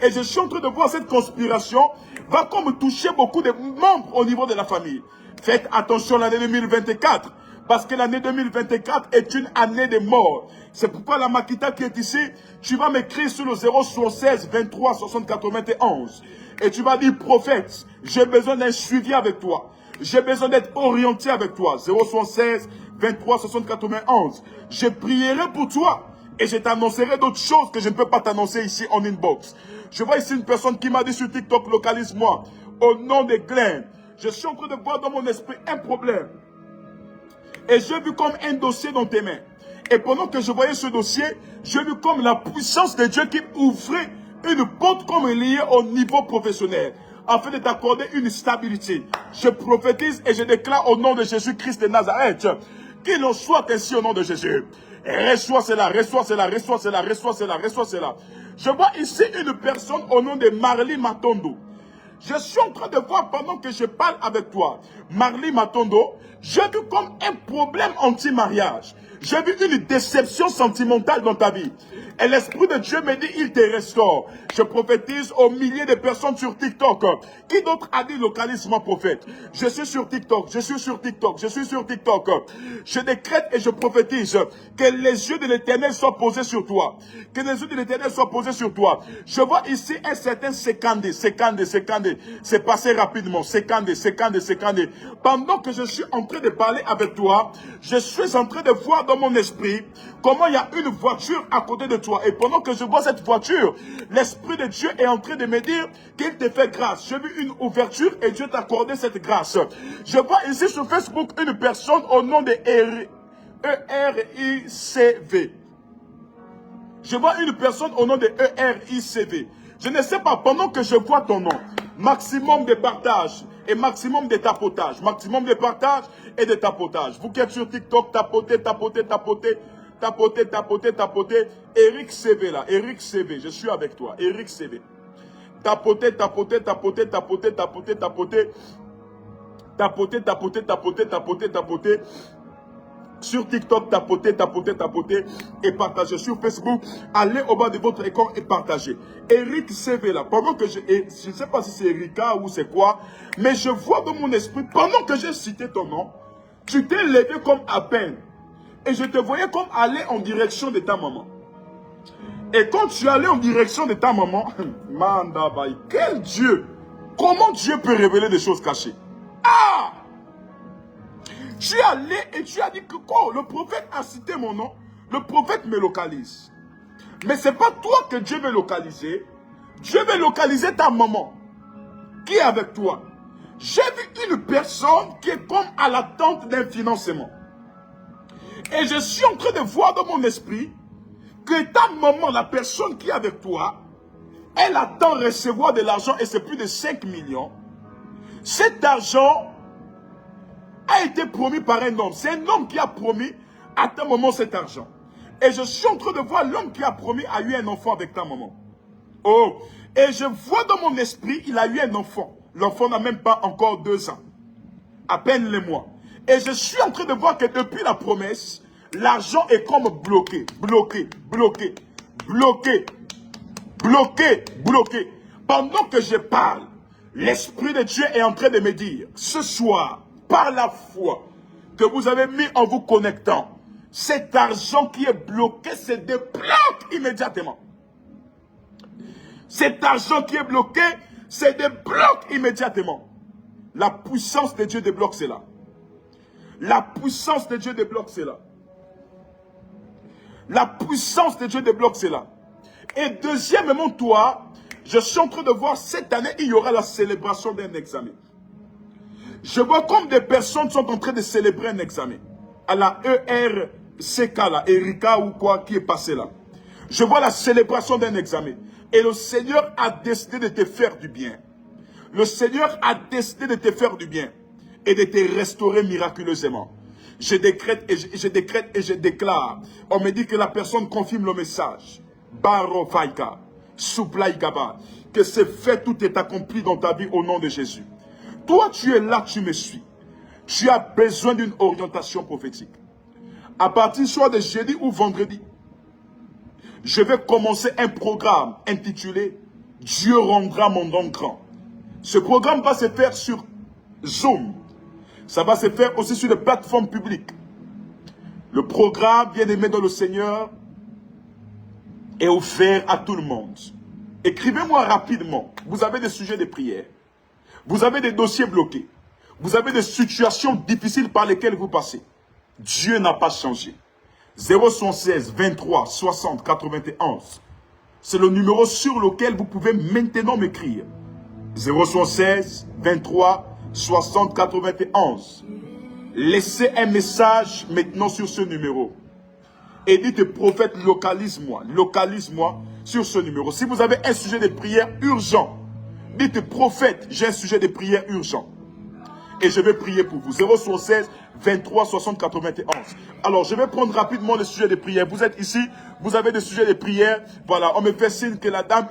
Et je suis en train de voir cette conspiration va comme toucher beaucoup de membres au niveau de la famille. Faites attention à l'année 2024. Parce que l'année 2024 est une année de mort. C'est pourquoi la Makita qui est ici, tu vas m'écrire sur le 076 23 60 91. Et tu vas dire, prophète, j'ai besoin d'un suivi avec toi. J'ai besoin d'être orienté avec toi. 076 23 60 91. Je prierai pour toi. Et je t'annoncerai d'autres choses que je ne peux pas t'annoncer ici en inbox. Je vois ici une personne qui m'a dit sur TikTok, localise-moi. Au nom de Glenn, je suis en train de voir dans mon esprit un problème. Et j'ai vu comme un dossier dans tes mains. Et pendant que je voyais ce dossier, j'ai vu comme la puissance de Dieu qui ouvrait une porte comme liée au niveau professionnel. Afin de t'accorder une stabilité. Je prophétise et je déclare au nom de Jésus-Christ de Nazareth. Qu'il en soit ainsi au nom de Jésus. Reçois cela, reçois cela, reçois cela, reçois cela, reçois cela. Je vois ici une personne au nom de Marley Matondo. Je suis en train de voir pendant que je parle avec toi, Marley Matondo, j'ai vu comme un problème anti-mariage. J'ai vu une déception sentimentale dans ta vie. Et l'Esprit de Dieu me dit, il te restaure. Je prophétise aux milliers de personnes sur TikTok. Qui d'autre a dit localisme prophète? Je suis sur TikTok, je suis sur TikTok, je suis sur TikTok. Je décrète et je prophétise que les yeux de l'Éternel soient posés sur toi. Que les yeux de l'Éternel soient posés sur toi. Je vois ici un certain Sekandé. C'est passé rapidement. Sekandé. Pendant que je suis en train de parler avec toi, je suis en train de voir dans mon esprit comment il y a une voiture à côté de toi. Et pendant que je vois cette voiture, l'Esprit de Dieu est en train de me dire qu'il te fait grâce. J'ai vu une ouverture et Dieu t'a accordé cette grâce. Je vois ici sur Facebook une personne au nom de ERICV. Je vois une personne au nom de ERICV. Je ne sais pas, pendant que je vois ton nom, maximum de partage et maximum de tapotage. Maximum de partage et de tapotage. Vous qui êtes sur TikTok, tapotez. Eric CV là, Eric CV, je suis avec toi. Eric CV. Tapotez. Sur TikTok, tapotez et partagez. Sur Facebook, allez au bas de votre écran et partagez. Eric CV là, pendant que je ne sais pas si c'est Erika ou c'est quoi, mais je vois dans mon esprit, pendant que j'ai cité ton nom, tu t'es levé comme à peine. Et je te voyais comme aller en direction de ta maman. Et quand tu allais en direction de ta maman, Mandabaï, quel Dieu! Comment Dieu peut révéler des choses cachées? Ah! Tu es allé et tu as dit que quand le prophète a cité mon nom, le prophète me localise. Mais ce n'est pas toi que Dieu veut localiser. Dieu veut localiser ta maman qui est avec toi. J'ai vu une personne qui est comme à l'attente d'un financement. Et je suis en train de voir dans mon esprit que ta maman, la personne qui est avec toi, elle attend recevoir de l'argent et c'est plus de 5 millions. Cet argent a été promis par un homme. C'est un homme qui a promis à ta maman cet argent. Et je suis en train de voir l'homme qui a promis a eu un enfant avec ta maman. Oh, et je vois dans mon esprit, il a eu un enfant. L'enfant n'a même pas encore 2 ans. À peine les mois. Et je suis en train de voir que depuis la promesse, l'argent est comme bloqué, bloqué, bloqué, bloqué, bloqué, bloqué. Pendant que je parle, l'Esprit de Dieu est en train de me dire, ce soir, par la foi que vous avez mis en vous connectant, cet argent qui est bloqué se débloque immédiatement. Cet argent qui est bloqué se débloque immédiatement. La puissance de Dieu débloque cela. La puissance de Dieu débloque cela. La puissance de Dieu débloque cela. Et deuxièmement, toi, je suis en train de voir cette année, il y aura la célébration d'un examen. Je vois comme des personnes sont en train de célébrer un examen. À la ERCK, là, Erika ou quoi qui est passé là. Je vois la célébration d'un examen. Et le Seigneur a décidé de te faire du bien. Le Seigneur a décidé de te faire du bien. Et de te restaurer miraculeusement. Je décrète et je déclare. On me dit que la personne confirme le message. Baro Faika, Souplaïgaba. Que c'est fait, tout est accompli dans ta vie au nom de Jésus. Toi, tu es là, tu me suis. Tu as besoin d'une orientation prophétique. À partir soit de jeudi ou vendredi, je vais commencer un programme intitulé « Dieu rendra mon don grand ». Ce programme va se faire sur Zoom. Ça va se faire aussi sur les plateformes publiques. Le programme, bien-aimé dans le Seigneur, est offert à tout le monde. Écrivez-moi rapidement. Vous avez des sujets de prière. Vous avez des dossiers bloqués. Vous avez des situations difficiles par lesquelles vous passez. Dieu n'a pas changé. 076 23 60 91. C'est le numéro sur lequel vous pouvez maintenant m'écrire. 076 23 60 91. Laissez un message maintenant sur ce numéro. Et dites, prophète, localise-moi sur ce numéro. Si vous avez un sujet de prière urgent, dites, prophète, j'ai un sujet de prière urgent. Et je vais prier pour vous. 076 23 60 91. Alors, je vais prendre rapidement le sujet de prière. Vous êtes ici, vous avez des sujets de prière. Voilà, on me fait signe que la dame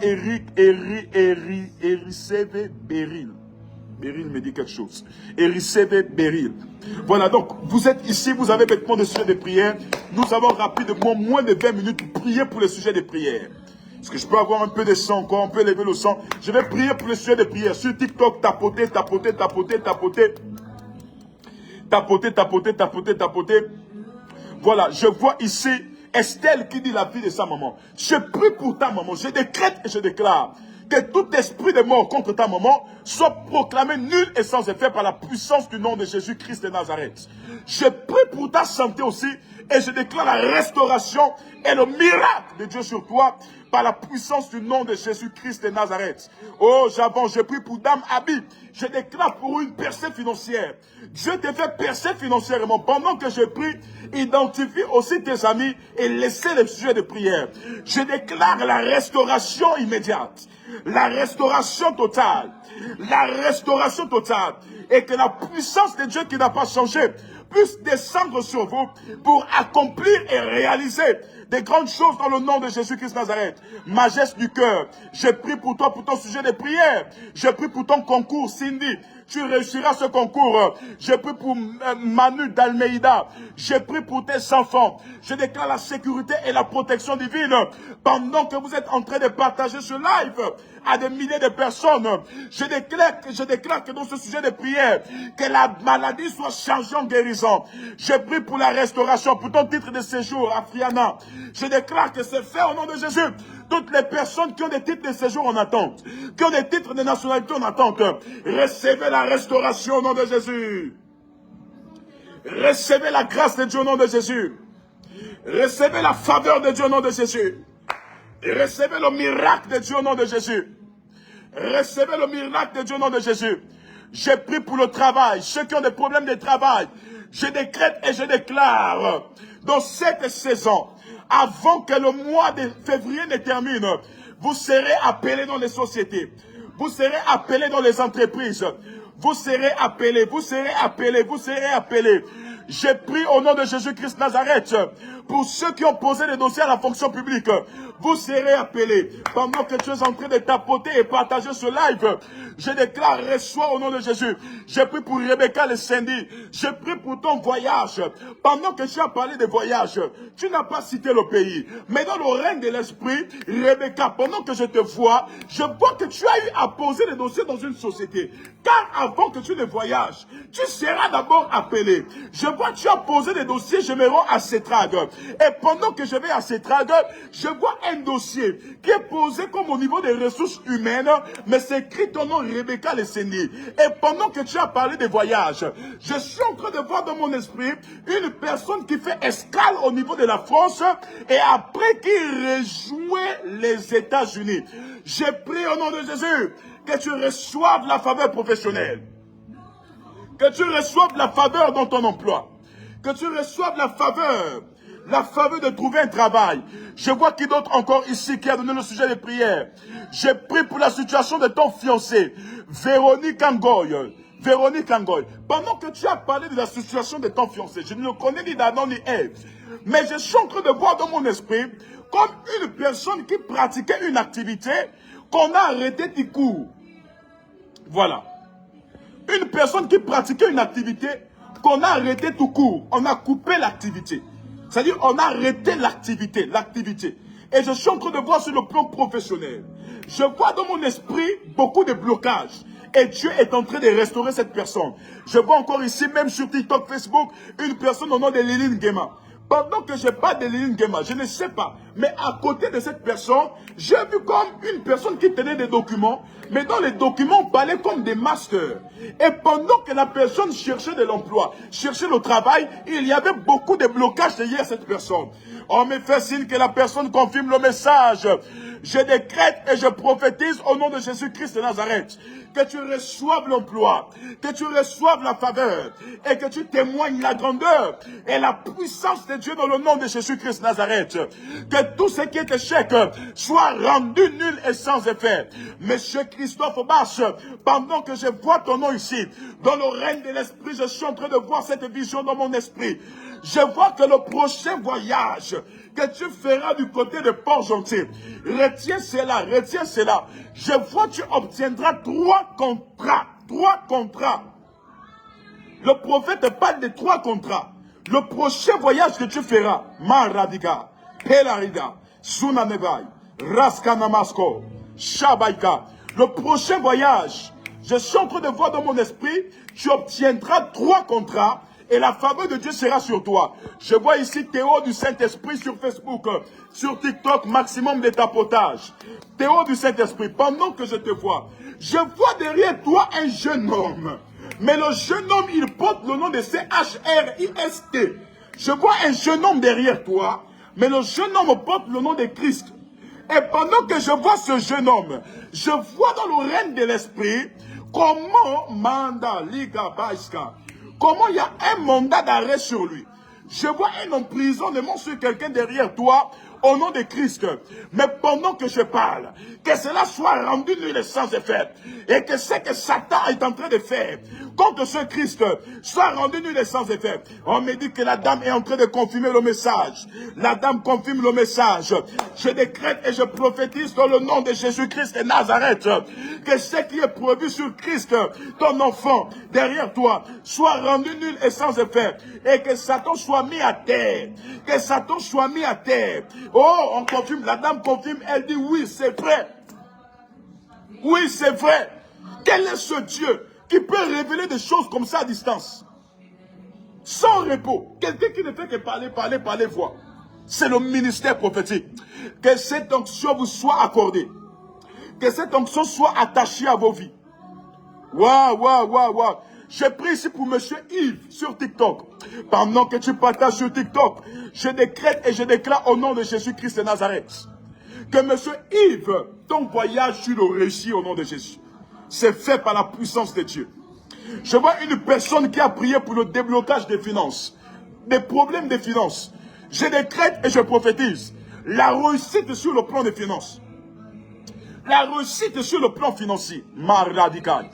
Ericeve Beryl. Beryl me dit quelque chose. Ericeve Beryl. Voilà, donc, vous êtes ici, vous avez maintenant des sujets de prière. Nous avons rapidement moins de 20 minutes pour prier pour les sujets de prière. Est-ce que je peux avoir un peu de sang encore? On peut lever le sang. Je vais prier pour les sujets de prière. Sur TikTok, tapoter, tapoter, tapoter, tapoter. Tapoter, tapoter, tapoter, tapoter. Voilà, je vois ici Estelle qui dit la vie de sa maman. Je prie pour ta maman. Je décrète et je déclare que tout esprit de mort contre ta maman soit proclamé nul et sans effet par la puissance du nom de Jésus-Christ de Nazareth. Je prie pour ta santé aussi et je déclare la restauration et le miracle de Dieu sur toi par la puissance du nom de Jésus-Christ de Nazareth. Oh, j'avance, je prie pour Dame Abi. Je déclare pour une percée financière. Dieu te fait percer financièrement. Pendant que je prie, identifie aussi tes amis et laissez les sujets de prière. Je déclare la restauration immédiate. La restauration totale. La restauration totale. Et que la puissance de Dieu qui n'a pas changé puisse descendre sur vous pour accomplir et réaliser des grandes choses dans le nom de Jésus-Christ Nazareth. Majesté du cœur, je prie pour toi, pour ton sujet de prière. Je prie pour ton concours, Cindy. Tu réussiras ce concours. Je prie pour Manu d'Almeida. Je prie pour tes enfants. Je déclare la sécurité et la protection divine. Pendant que vous êtes en train de partager ce live à des milliers de personnes, je déclare que dans ce sujet de prière, que la maladie soit changée en guérison. Je prie pour la restauration, pour ton titre de séjour, Afriana. Je déclare que c'est fait au nom de Jésus. Toutes les personnes qui ont des titres de séjour en attente, qui ont des titres de nationalité en attente, recevez la restauration au nom de Jésus. Recevez la grâce de Dieu au nom de Jésus. Recevez la faveur de Dieu au nom de Jésus. Recevez le miracle de Dieu au nom de Jésus. Recevez le miracle de Dieu au nom de Jésus. J'ai pris pour le travail, ceux qui ont des problèmes de travail. Je décrète et je déclare, dans cette saison, avant que le mois de février ne termine, vous serez appelés dans les sociétés. Vous serez appelés dans les entreprises. Vous serez appelés, vous serez appelés, vous serez appelés. J'ai pris au nom de Jésus-Christ Nazareth, pour ceux qui ont posé des dossiers à la fonction publique, vous serez appelés. Pendant que tu es en train de tapoter et partager ce live, je déclare, reçois au nom de Jésus. J'ai pris pour Rebecca le Cindy. J'ai pris pour ton voyage. Pendant que tu as parlé de voyage, tu n'as pas cité le pays. Mais dans le règne de l'esprit, Rebecca, pendant que je te vois, je vois que tu as eu à poser des dossiers dans une société. Car avant que tu ne voyages, tu seras d'abord appelé. Je vois que tu as posé des dossiers, je me rends à Cetrag. Et pendant que je vais à Cetrag, je vois un dossier qui est posé comme au niveau des ressources humaines, mais c'est écrit ton nom Rebecca Leseni. Et pendant que tu as parlé des voyages, je suis en train de voir dans mon esprit une personne qui fait escale au niveau de la France et après qui rejoint les États-Unis. J'ai prié au nom de Jésus que tu reçoives la faveur professionnelle, que tu reçoives la faveur dans ton emploi, que tu reçoives la faveur de trouver un travail. Je vois qui d'autre encore ici qui a donné le sujet de prière. J'ai prié pour la situation de ton fiancé, Véronique Angoy. Véronique Angoy. Pendant que tu as parlé de la situation de ton fiancé, je ne le connais ni d'Adam ni Ève, mais je suis en train de voir dans mon esprit comme une personne qui pratiquait une activité qu'on a arrêté du cours. Voilà. Une personne qui pratiquait une activité qu'on a arrêté tout court. On a coupé l'activité. C'est-à-dire, on a arrêté l'activité. Et je suis en train de voir sur le plan professionnel. Je vois dans mon esprit beaucoup de blocages. Et Dieu est en train de restaurer cette personne. Je vois encore ici, même sur TikTok, Facebook, une personne au nom de Liline Gema. Pendant que je parle de Liline Gema, je ne sais pas, mais à côté de cette personne, j'ai vu comme une personne qui tenait des documents, mais dans les documents, on parlait comme des masters. Et pendant que la personne cherchait de l'emploi, cherchait le travail, il y avait beaucoup de blocages derrière cette personne. On me fait signe que la personne confirme le message. Je décrète et je prophétise au nom de Jésus-Christ de Nazareth que tu reçoives l'emploi, que tu reçoives la faveur et que tu témoignes la grandeur et la puissance de Dieu dans le nom de Jésus-Christ de Nazareth. Que tout ce qui est échec soit rendu nul et sans effet. Monsieur Christophe Bache, pendant que je vois ton nom ici, dans le règne de l'esprit, je suis en train de voir cette vision dans mon esprit. Je vois que le prochain voyage que tu feras du côté de Port-Gentil, retiens cela, retiens cela. Je vois que tu obtiendras 3 contrats. 3 contrats. Le prophète parle de 3 contrats. Le prochain voyage que tu feras, Maradiga, Pelarida, Sunanevai, Raskanamasko, Shabaika. Le prochain voyage, je suis en train de voir dans mon esprit, tu obtiendras 3 contrats. Et la faveur de Dieu sera sur toi. Je vois ici Théo du Saint-Esprit sur Facebook, sur TikTok, maximum de tapotage. Théo du Saint-Esprit, pendant que je te vois, je vois derrière toi un jeune homme. Mais le jeune homme, il porte le nom de C-H-R-I-S-T. Je vois un jeune homme derrière toi, mais le jeune homme porte le nom de Christ. Et pendant que je vois ce jeune homme, je vois dans le règne de l'esprit comment Manda Liga Baiska, comment il y a un mandat d'arrêt sur lui. Je vois un emprisonnement sur quelqu'un derrière toi au nom de Christ. Mais pendant que je parle, que cela soit rendu nul et sans effet. Et que ce que Satan est en train de faire contre ce Christ soit rendu nul et sans effet. On me dit que la dame est en train de confirmer le message. La dame confirme le message. Je décrète et je prophétise dans le nom de Jésus-Christ de Nazareth que ce qui est prévu sur Christ, ton enfant, derrière toi, soit rendu nul et sans effet. Et que Satan soit mis à terre. Que Satan soit mis à terre. Oh, on confirme, la dame confirme, elle dit oui, c'est vrai. Oui, c'est vrai. Quel est ce Dieu qui peut révéler des choses comme ça à distance? Sans repos. Quelqu'un qui ne fait que parler, voir. C'est le ministère prophétique. Que cette onction vous soit accordée. Que cette onction soit attachée à vos vies. Waouh. Je prie ici pour monsieur Yves sur TikTok. Pendant que tu partages sur TikTok, je décrète et je déclare au nom de Jésus-Christ de Nazareth que monsieur Yves, ton voyage, tu le réussis au nom de Jésus. C'est fait par la puissance de Dieu. Je vois une personne qui a prié pour le déblocage des finances, des problèmes des finances. Je décrète et je prophétise la réussite sur le plan des finances. La réussite sur le plan financier, ma radicale.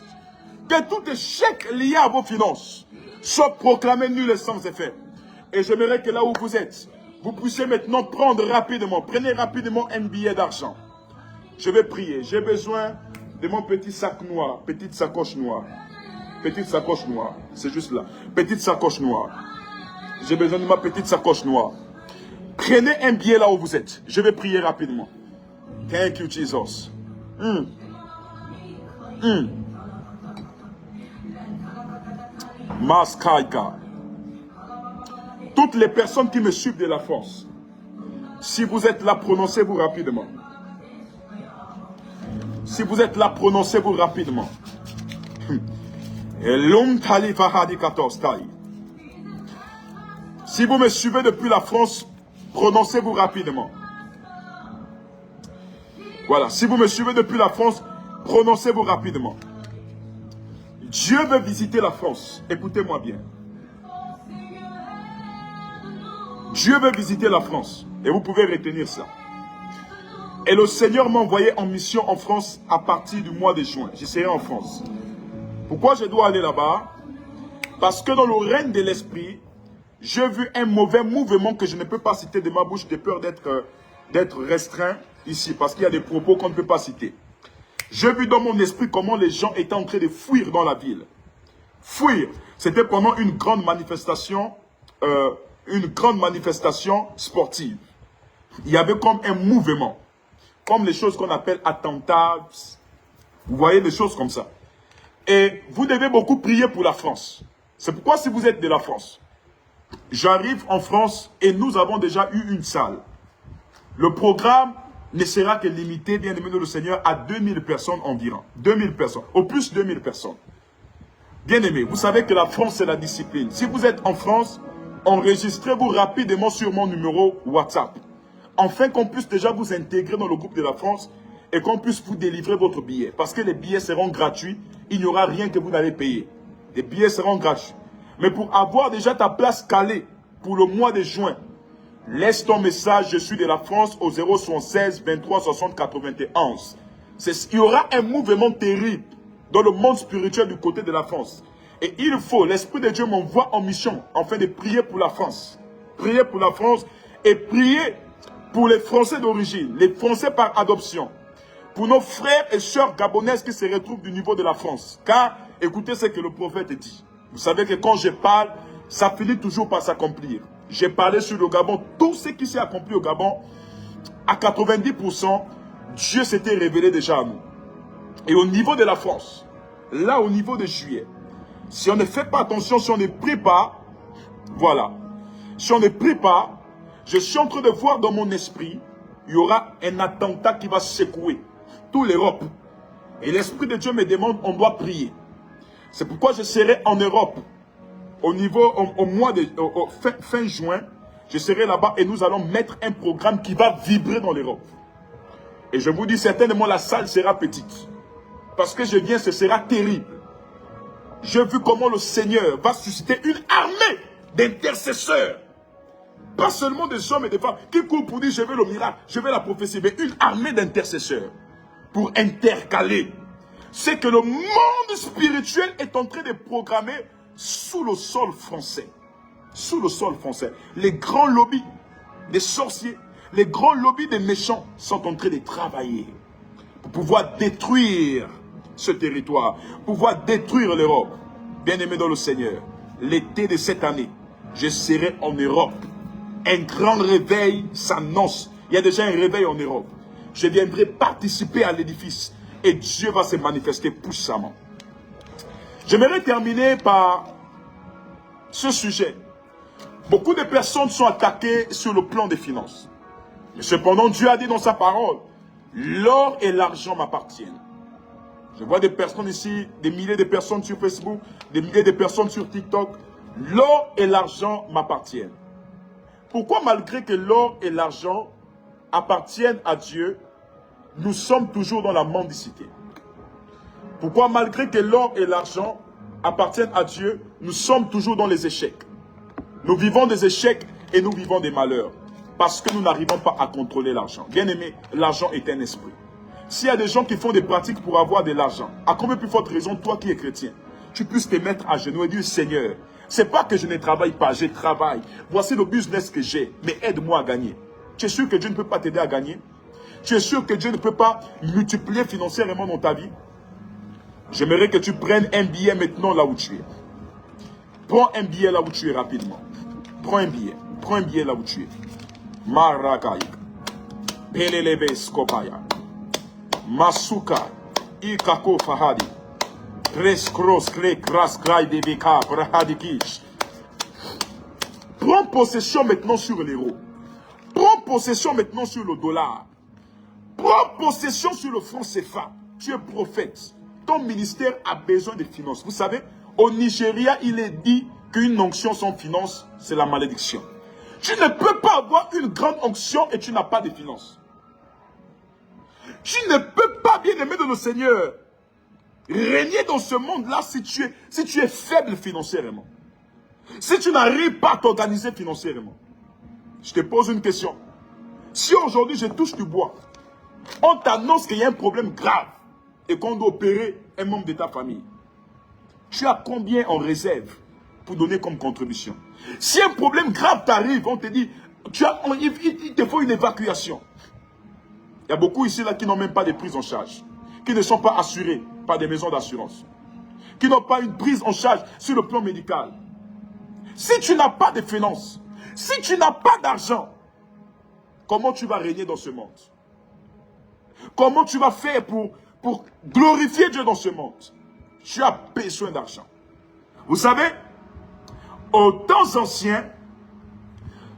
Que tout échec lié à vos finances soit proclamé nul et sans effet. Et j'aimerais que là où vous êtes, vous puissiez maintenant prendre rapidement, prenez rapidement un billet d'argent. Je vais prier. J'ai besoin de mon petit sac noir, petite sacoche noire. Petite sacoche noire, c'est juste là. Petite sacoche noire. J'ai besoin de ma petite sacoche noire. Prenez un billet là où vous êtes. Je vais prier rapidement. Thank you, Jesus. Maskaika. Toutes les personnes qui me suivent de la force, si vous êtes là, prononcez-vous rapidement. Si vous êtes là, prononcez-vous rapidement. Si vous me suivez depuis la France, prononcez-vous rapidement. Voilà, si vous me suivez depuis la France, prononcez-vous rapidement. Dieu veut visiter la France. Écoutez-moi bien. Dieu veut visiter la France. Et vous pouvez retenir ça. Et le Seigneur m'a envoyé en mission en France à partir du mois de juin. Je serai en France. Pourquoi je dois aller là-bas? Parce que dans le règne de l'esprit, j'ai vu un mauvais mouvement que je ne peux pas citer de ma bouche de peur d'être restreint ici. Parce qu'il y a des propos qu'on ne peut pas citer. J'ai vu dans mon esprit comment les gens étaient en train de fuir dans la ville. Fuir. C'était pendant une grande manifestation sportive. Il y avait comme un mouvement. Comme les choses qu'on appelle attentats. Vous voyez des choses comme ça. Et vous devez beaucoup prier pour la France. C'est pourquoi si vous êtes de la France, j'arrive en France et nous avons déjà eu une salle. Le programme ne sera que limité, bien aimé de le Seigneur, à 2000 personnes environ. 2000 personnes, au plus 2000 personnes. Bien aimé, vous savez que la France c'est la discipline. Si vous êtes en France, enregistrez-vous rapidement sur mon numéro WhatsApp. Afin qu'on puisse déjà vous intégrer dans le groupe de la France et qu'on puisse vous délivrer votre billet. Parce que les billets seront gratuits, il n'y aura rien que vous n'allez payer. Les billets seront gratuits. Mais pour avoir déjà ta place calée pour le mois de juin, laisse ton message, je suis de la France, au 076 23 60 91. Il y aura un mouvement terrible dans le monde spirituel du côté de la France. Et il faut, l'Esprit de Dieu m'envoie en mission, afin de prier pour la France. Prier pour la France et prier pour les Français d'origine, les Français par adoption. Pour nos frères et sœurs gabonaises qui se retrouvent du niveau de la France. Car, écoutez ce que le prophète dit. Vous savez que quand je parle, ça finit toujours par s'accomplir. J'ai parlé sur le Gabon. Tout ce qui s'est accompli au Gabon, à 90%, Dieu s'était révélé déjà à nous. Et au niveau de la France, là au niveau de juillet, si on ne fait pas attention, si on ne prie pas, voilà. Si on ne prie pas, je suis en train de voir dans mon esprit, il y aura un attentat qui va secouer toute l'Europe. Et l'Esprit de Dieu me demande, on doit prier. C'est pourquoi je serai en Europe. Au mois de fin juin, je serai là-bas et nous allons mettre un programme qui va vibrer dans l'Europe. Et je vous dis, certainement la salle sera petite. Parce que je viens, ce sera terrible. J'ai vu comment le Seigneur va susciter une armée d'intercesseurs. Pas seulement des hommes et des femmes qui courent pour dire je veux le miracle, je veux la prophétie, mais une armée d'intercesseurs pour intercaler ce que le monde spirituel est en train de programmer sous le sol français. Sous le sol français. Les grands lobbies des sorciers, les grands lobbies des méchants sont en train de travailler pour pouvoir détruire ce territoire, pouvoir détruire l'Europe. Bien-aimé dans le Seigneur, l'été de cette année, je serai en Europe. Un grand réveil s'annonce. Il y a déjà un réveil en Europe. Je viendrai participer à l'édifice et Dieu va se manifester puissamment. J'aimerais terminer par ce sujet. Beaucoup de personnes sont attaquées sur le plan des finances. Mais cependant, Dieu a dit dans sa parole, l'or et l'argent m'appartiennent. Je vois des personnes ici, des milliers de personnes sur Facebook, des milliers de personnes sur TikTok. L'or et l'argent m'appartiennent. Pourquoi malgré que l'or et l'argent appartiennent à Dieu, nous sommes toujours dans la mendicité? Pourquoi malgré que l'or et l'argent appartiennent à Dieu, nous sommes toujours dans les échecs. Nous vivons des échecs et nous vivons des malheurs. Parce que nous n'arrivons pas à contrôler l'argent. Bien aimé, l'argent est un esprit. S'il y a des gens qui font des pratiques pour avoir de l'argent, à combien plus forte raison, toi qui es chrétien, tu puisses te mettre à genoux et dire, Seigneur, c'est pas que je ne travaille pas, je travaille. Voici le business que j'ai, mais aide-moi à gagner. Tu es sûr que Dieu ne peut pas t'aider à gagner? Tu es sûr que Dieu ne peut pas multiplier financièrement dans ta vie? J'aimerais que tu prennes un billet maintenant là où tu es. Prends un billet là où tu es rapidement. Prends un billet. Prends un billet là où tu es. Marakaïk. Pelelebe skopaya. Masuka. Ikako fahadi. Preskros kre kras krai deveka prahadikish. Prends possession maintenant sur l'euro. Prends possession maintenant sur le dollar. Prends possession sur le franc CFA. Tu es prophète. Ton ministère a besoin de finances. Vous savez, au Nigeria, il est dit qu'une onction sans finance, c'est la malédiction. Tu ne peux pas avoir une grande onction et tu n'as pas de finances. Tu ne peux pas, bien aimé de le Seigneur, régner dans ce monde-là si tu es faible financièrement. Si tu n'arrives pas à t'organiser financièrement. Je te pose une question. Si aujourd'hui je touche du bois, on t'annonce qu'il y a un problème grave et qu'on doit opérer un membre de ta famille, tu as combien en réserve pour donner comme contribution? Si un problème grave t'arrive, on te dit, il te faut une évacuation. Il y a beaucoup ici là qui n'ont même pas de prise en charge, qui ne sont pas assurés par des maisons d'assurance, qui n'ont pas une prise en charge sur le plan médical. Si tu n'as pas de finances, si tu n'as pas d'argent, comment tu vas régner dans ce monde? Comment tu vas faire pour glorifier Dieu dans ce monde? Tu as besoin d'argent. Vous savez, aux temps anciens,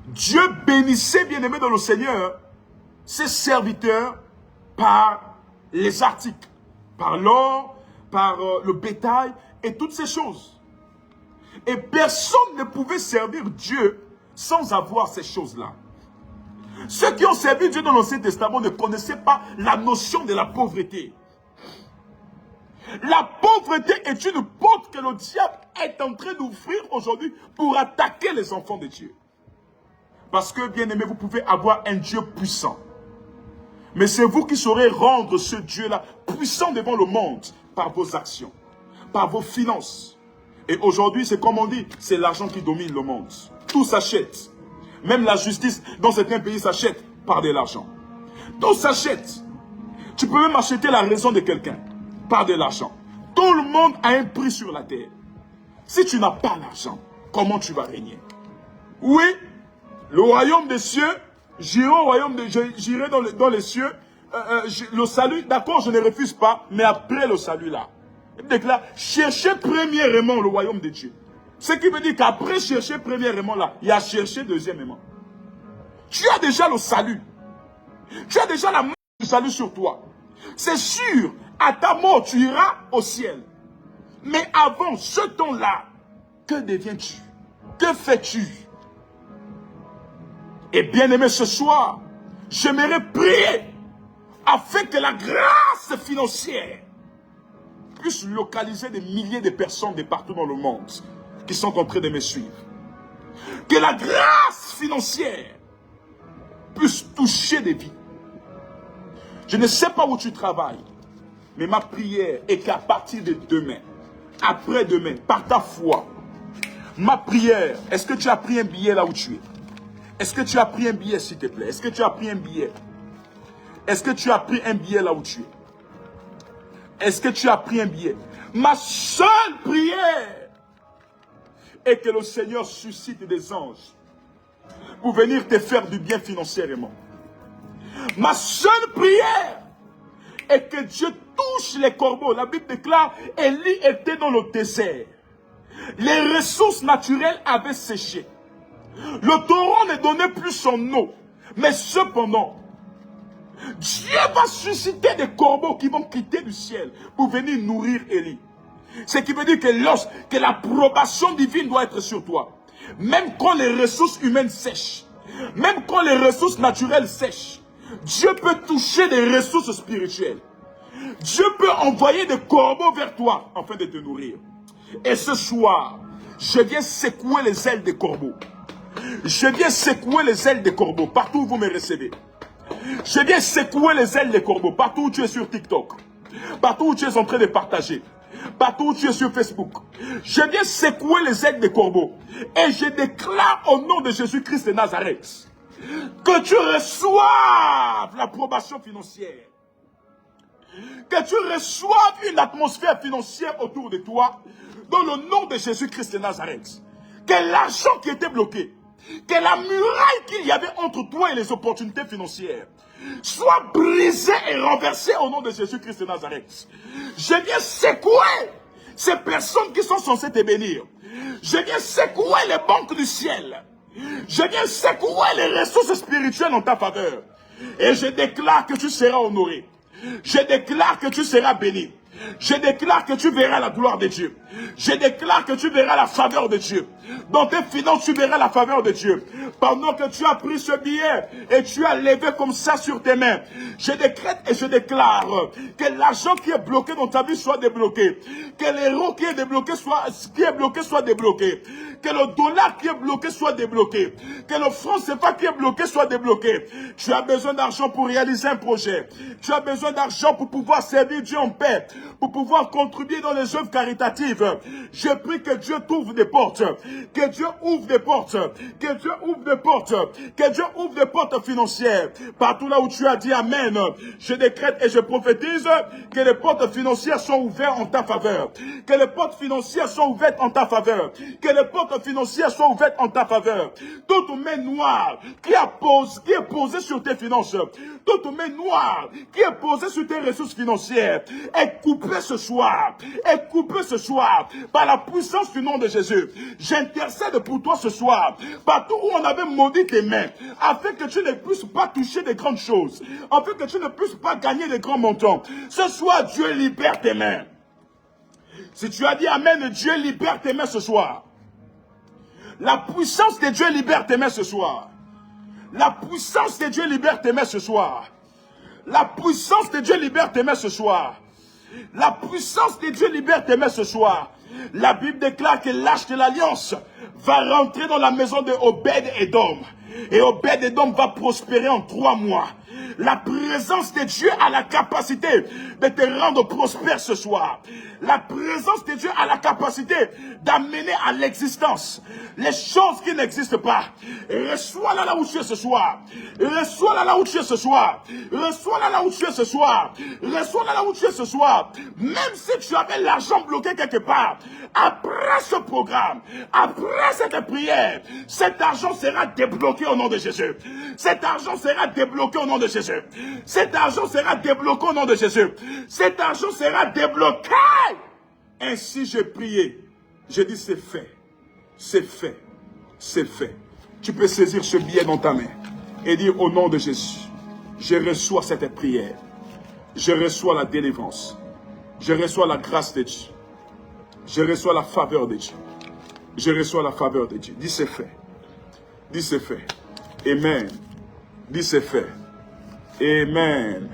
Dieu bénissait, bien-aimé dans le Seigneur, ses serviteurs par les articles, par l'or, par le bétail et toutes ces choses. Et personne ne pouvait servir Dieu sans avoir ces choses-là. Ceux qui ont servi Dieu dans l'Ancien Testament ne connaissaient pas la notion de la pauvreté. La pauvreté est une porte que le diable est en train d'ouvrir aujourd'hui pour attaquer les enfants de Dieu. Parce que, bien aimé, vous pouvez avoir un Dieu puissant. Mais c'est vous qui saurez rendre ce Dieu-là puissant devant le monde par vos actions, par vos finances. Et aujourd'hui, c'est comme on dit, c'est l'argent qui domine le monde. Tout s'achète. Même la justice dans certains pays s'achète par de l'argent. Tout s'achète. Tu peux même acheter la raison de quelqu'un par de l'argent. Tout le monde a un prix sur la terre. Si tu n'as pas l'argent, comment tu vas régner? Oui, le royaume des cieux, j'irai au royaume j'irai dans les cieux. Le salut, d'accord, je ne refuse pas, mais après le salut là, il déclare, cherchez premièrement le royaume de Dieu. Ce qui veut dire qu'après chercher premièrement là, il y a cherché deuxièmement. Tu as déjà le salut. Tu as déjà la main du salut sur toi. C'est sûr, à ta mort, tu iras au ciel. Mais avant ce temps-là, que deviens-tu? Que fais-tu? Et bien aimé, ce soir, j'aimerais prier afin que la grâce financière puisse localiser des milliers de personnes de partout dans le monde qui sont en train de me suivre. Que la grâce financière puisse toucher des vies. Je ne sais pas où tu travailles, mais ma prière est qu'à partir de demain, après-demain, par ta foi, ma prière, est-ce que tu as pris un billet là où tu es? Est-ce que tu as pris un billet, s'il te plaît? Est-ce que tu as pris un billet? Est-ce que tu as pris un billet là où tu es? Est-ce que tu as pris un billet? Ma seule prière est que le Seigneur suscite des anges pour venir te faire du bien financièrement. Ma seule prière est que Dieu touche les corbeaux. La Bible déclare, Élie était dans le désert. Les ressources naturelles avaient séché. Le torrent ne donnait plus son eau. Mais cependant, Dieu va susciter des corbeaux qui vont quitter du ciel pour venir nourrir Élie. Ce qui veut dire que l'approbation divine doit être sur toi. Même quand les ressources humaines sèchent, même quand les ressources naturelles sèchent, Dieu peut toucher des ressources spirituelles. Dieu peut envoyer des corbeaux vers toi afin de te nourrir. Et ce soir, je viens secouer les ailes des corbeaux. Je viens secouer les ailes des corbeaux partout où vous me recevez. Je viens secouer les ailes des corbeaux partout où tu es sur TikTok. Partout où tu es en train de partager. Partout où tu es sur Facebook. Je viens secouer les ailes des corbeaux. Et je déclare au nom de Jésus-Christ de Nazareth que tu reçoives l'approbation financière. Que tu reçoives une atmosphère financière autour de toi. Dans le nom de Jésus-Christ de Nazareth. Que l'argent qui était bloqué, que la muraille qu'il y avait entre toi et les opportunités financières soit brisée et renversée au nom de Jésus-Christ de Nazareth. Je viens secouer ces personnes qui sont censées te bénir. Je viens secouer les banques du ciel. Je viens secouer les ressources spirituelles en ta faveur. Et je déclare que tu seras honoré. Je déclare que tu seras béni. Je déclare que tu verras la gloire de Dieu. Je déclare que tu verras la faveur de Dieu. Dans tes finances, tu verras la faveur de Dieu. Pendant que tu as pris ce billet et tu as levé comme ça sur tes mains, je décrète et je déclare que l'argent qui est bloqué dans ta vie soit débloqué. Que l'euro qui est débloqué soit débloqué. Que le dollar qui est bloqué soit débloqué. Que le franc CFA qui est bloqué soit débloqué. Tu as besoin d'argent pour réaliser un projet. Tu as besoin d'argent pour pouvoir servir Dieu en paix. Pour pouvoir contribuer dans les œuvres caritatives. Je prie que Dieu t'ouvre des portes. Que Dieu ouvre des portes. Que Dieu ouvre des portes. Que Dieu ouvre des portes financières. Partout là où tu as dit Amen, je décrète et je prophétise que les portes financières sont ouvertes en ta faveur. Que les portes financières sont ouvertes en ta faveur. Que les portes financières sont ouvertes en ta faveur. Toute main noire qui est posée sur tes finances. Toute main noire qui est posée sur tes ressources financières est coupée ce soir. Est coupée ce soir par la puissance du nom de Jésus. J'intercède pour toi ce soir. Partout où on avait maudit tes mains, afin que tu ne puisses pas toucher des grandes choses, afin que tu ne puisses pas gagner des grands montants. Ce soir, Dieu libère tes mains. Si tu as dit Amen, Dieu libère tes mains ce soir. La puissance de Dieu libère tes mains ce soir. La puissance de Dieu libère tes mains ce soir. La puissance de Dieu libère tes mains ce soir. La puissance de Dieu libère tes mains ce soir. La Bible déclare que l'arche de l'alliance va rentrer dans la maison de Obed-Edom. Et Obed-Edom va prospérer en 3 mois. La présence de Dieu a la capacité de te rendre prospère ce soir. La présence de Dieu a la capacité d'amener à l'existence les choses qui n'existent pas. Reçois-la là où tu es ce soir. Reçois-la là où tu es ce soir. Reçois-la là où tu es ce soir. Reçois-la là où tu es ce soir. Même si tu avais l'argent bloqué quelque part, après ce programme, après cette prière, cet argent sera débloqué au nom de Jésus. Cet argent sera débloqué au nom de Jésus. Cet argent sera débloqué au nom de Jésus. Cet argent sera débloqué. Ainsi j'ai prié. J'ai dit c'est fait. C'est fait. C'est fait. Tu peux saisir ce billet dans ta main et dire au nom de Jésus, je reçois cette prière. Je reçois la délivrance. Je reçois la grâce de Dieu. Je reçois la faveur de Dieu. Je reçois la faveur de Dieu. Dis c'est fait. Dis c'est fait. Amen. Dis c'est fait. Amen.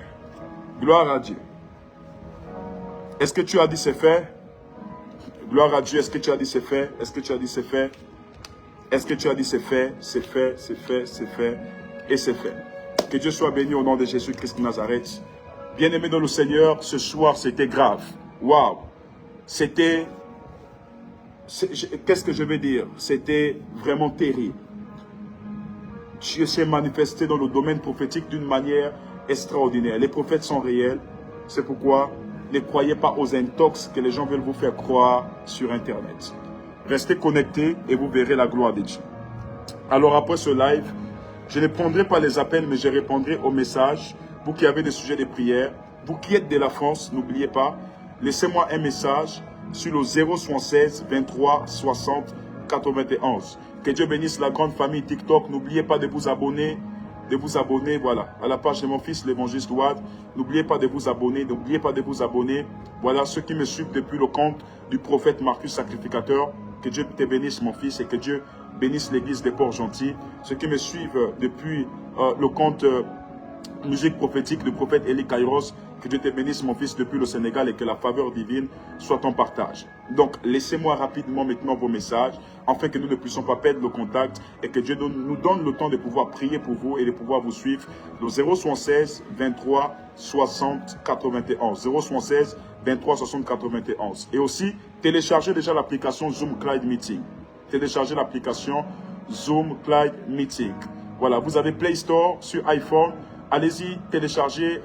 Gloire à Dieu. Est-ce que tu as dit c'est fait? Gloire à Dieu. Est-ce que tu as dit c'est fait? Est-ce que tu as dit c'est fait? Est-ce que tu as dit c'est fait? C'est fait, c'est fait, c'est fait et c'est fait. Que Dieu soit béni au nom de Jésus-Christ de Nazareth. Bien-aimé dans le Seigneur, ce soir c'était grave. Waouh! C'était... Qu'est-ce que je vais dire? C'était vraiment terrible. Dieu s'est manifesté dans le domaine prophétique d'une manière extraordinaire. Les prophètes sont réels. C'est pourquoi ne croyez pas aux intox que les gens veulent vous faire croire sur Internet. Restez connectés et vous verrez la gloire de Dieu. Alors après ce live, je ne prendrai pas les appels, mais je répondrai aux messages. Vous qui avez des sujets de prière, vous qui êtes de la France, n'oubliez pas, laissez-moi un message sur le 076 23 60 91. Que Dieu bénisse la grande famille TikTok. N'oubliez pas de vous abonner, voilà, à la page de mon fils, l'évangéliste Ouad. N'oubliez pas de vous abonner, n'oubliez pas de vous abonner. Voilà, ceux qui me suivent depuis le compte du prophète Marcus Sacrificateur. Que Dieu te bénisse, mon fils, et que Dieu bénisse l'église des Port-Gentils. Ceux qui me suivent depuis le compte musique prophétique du prophète Eli Kairos. Que Dieu te bénisse, mon fils, depuis le Sénégal, et que la faveur divine soit ton partage. Donc, laissez-moi rapidement maintenant vos messages, afin que nous ne puissions pas perdre le contact et que Dieu nous donne le temps de pouvoir prier pour vous et de pouvoir vous suivre. Le 076 23 60 91. 076 23 60 91. Et aussi, téléchargez déjà l'application Zoom Cloud Meeting. Téléchargez l'application Zoom Cloud Meeting. Voilà, vous avez Play Store sur iPhone. Allez-y, téléchargez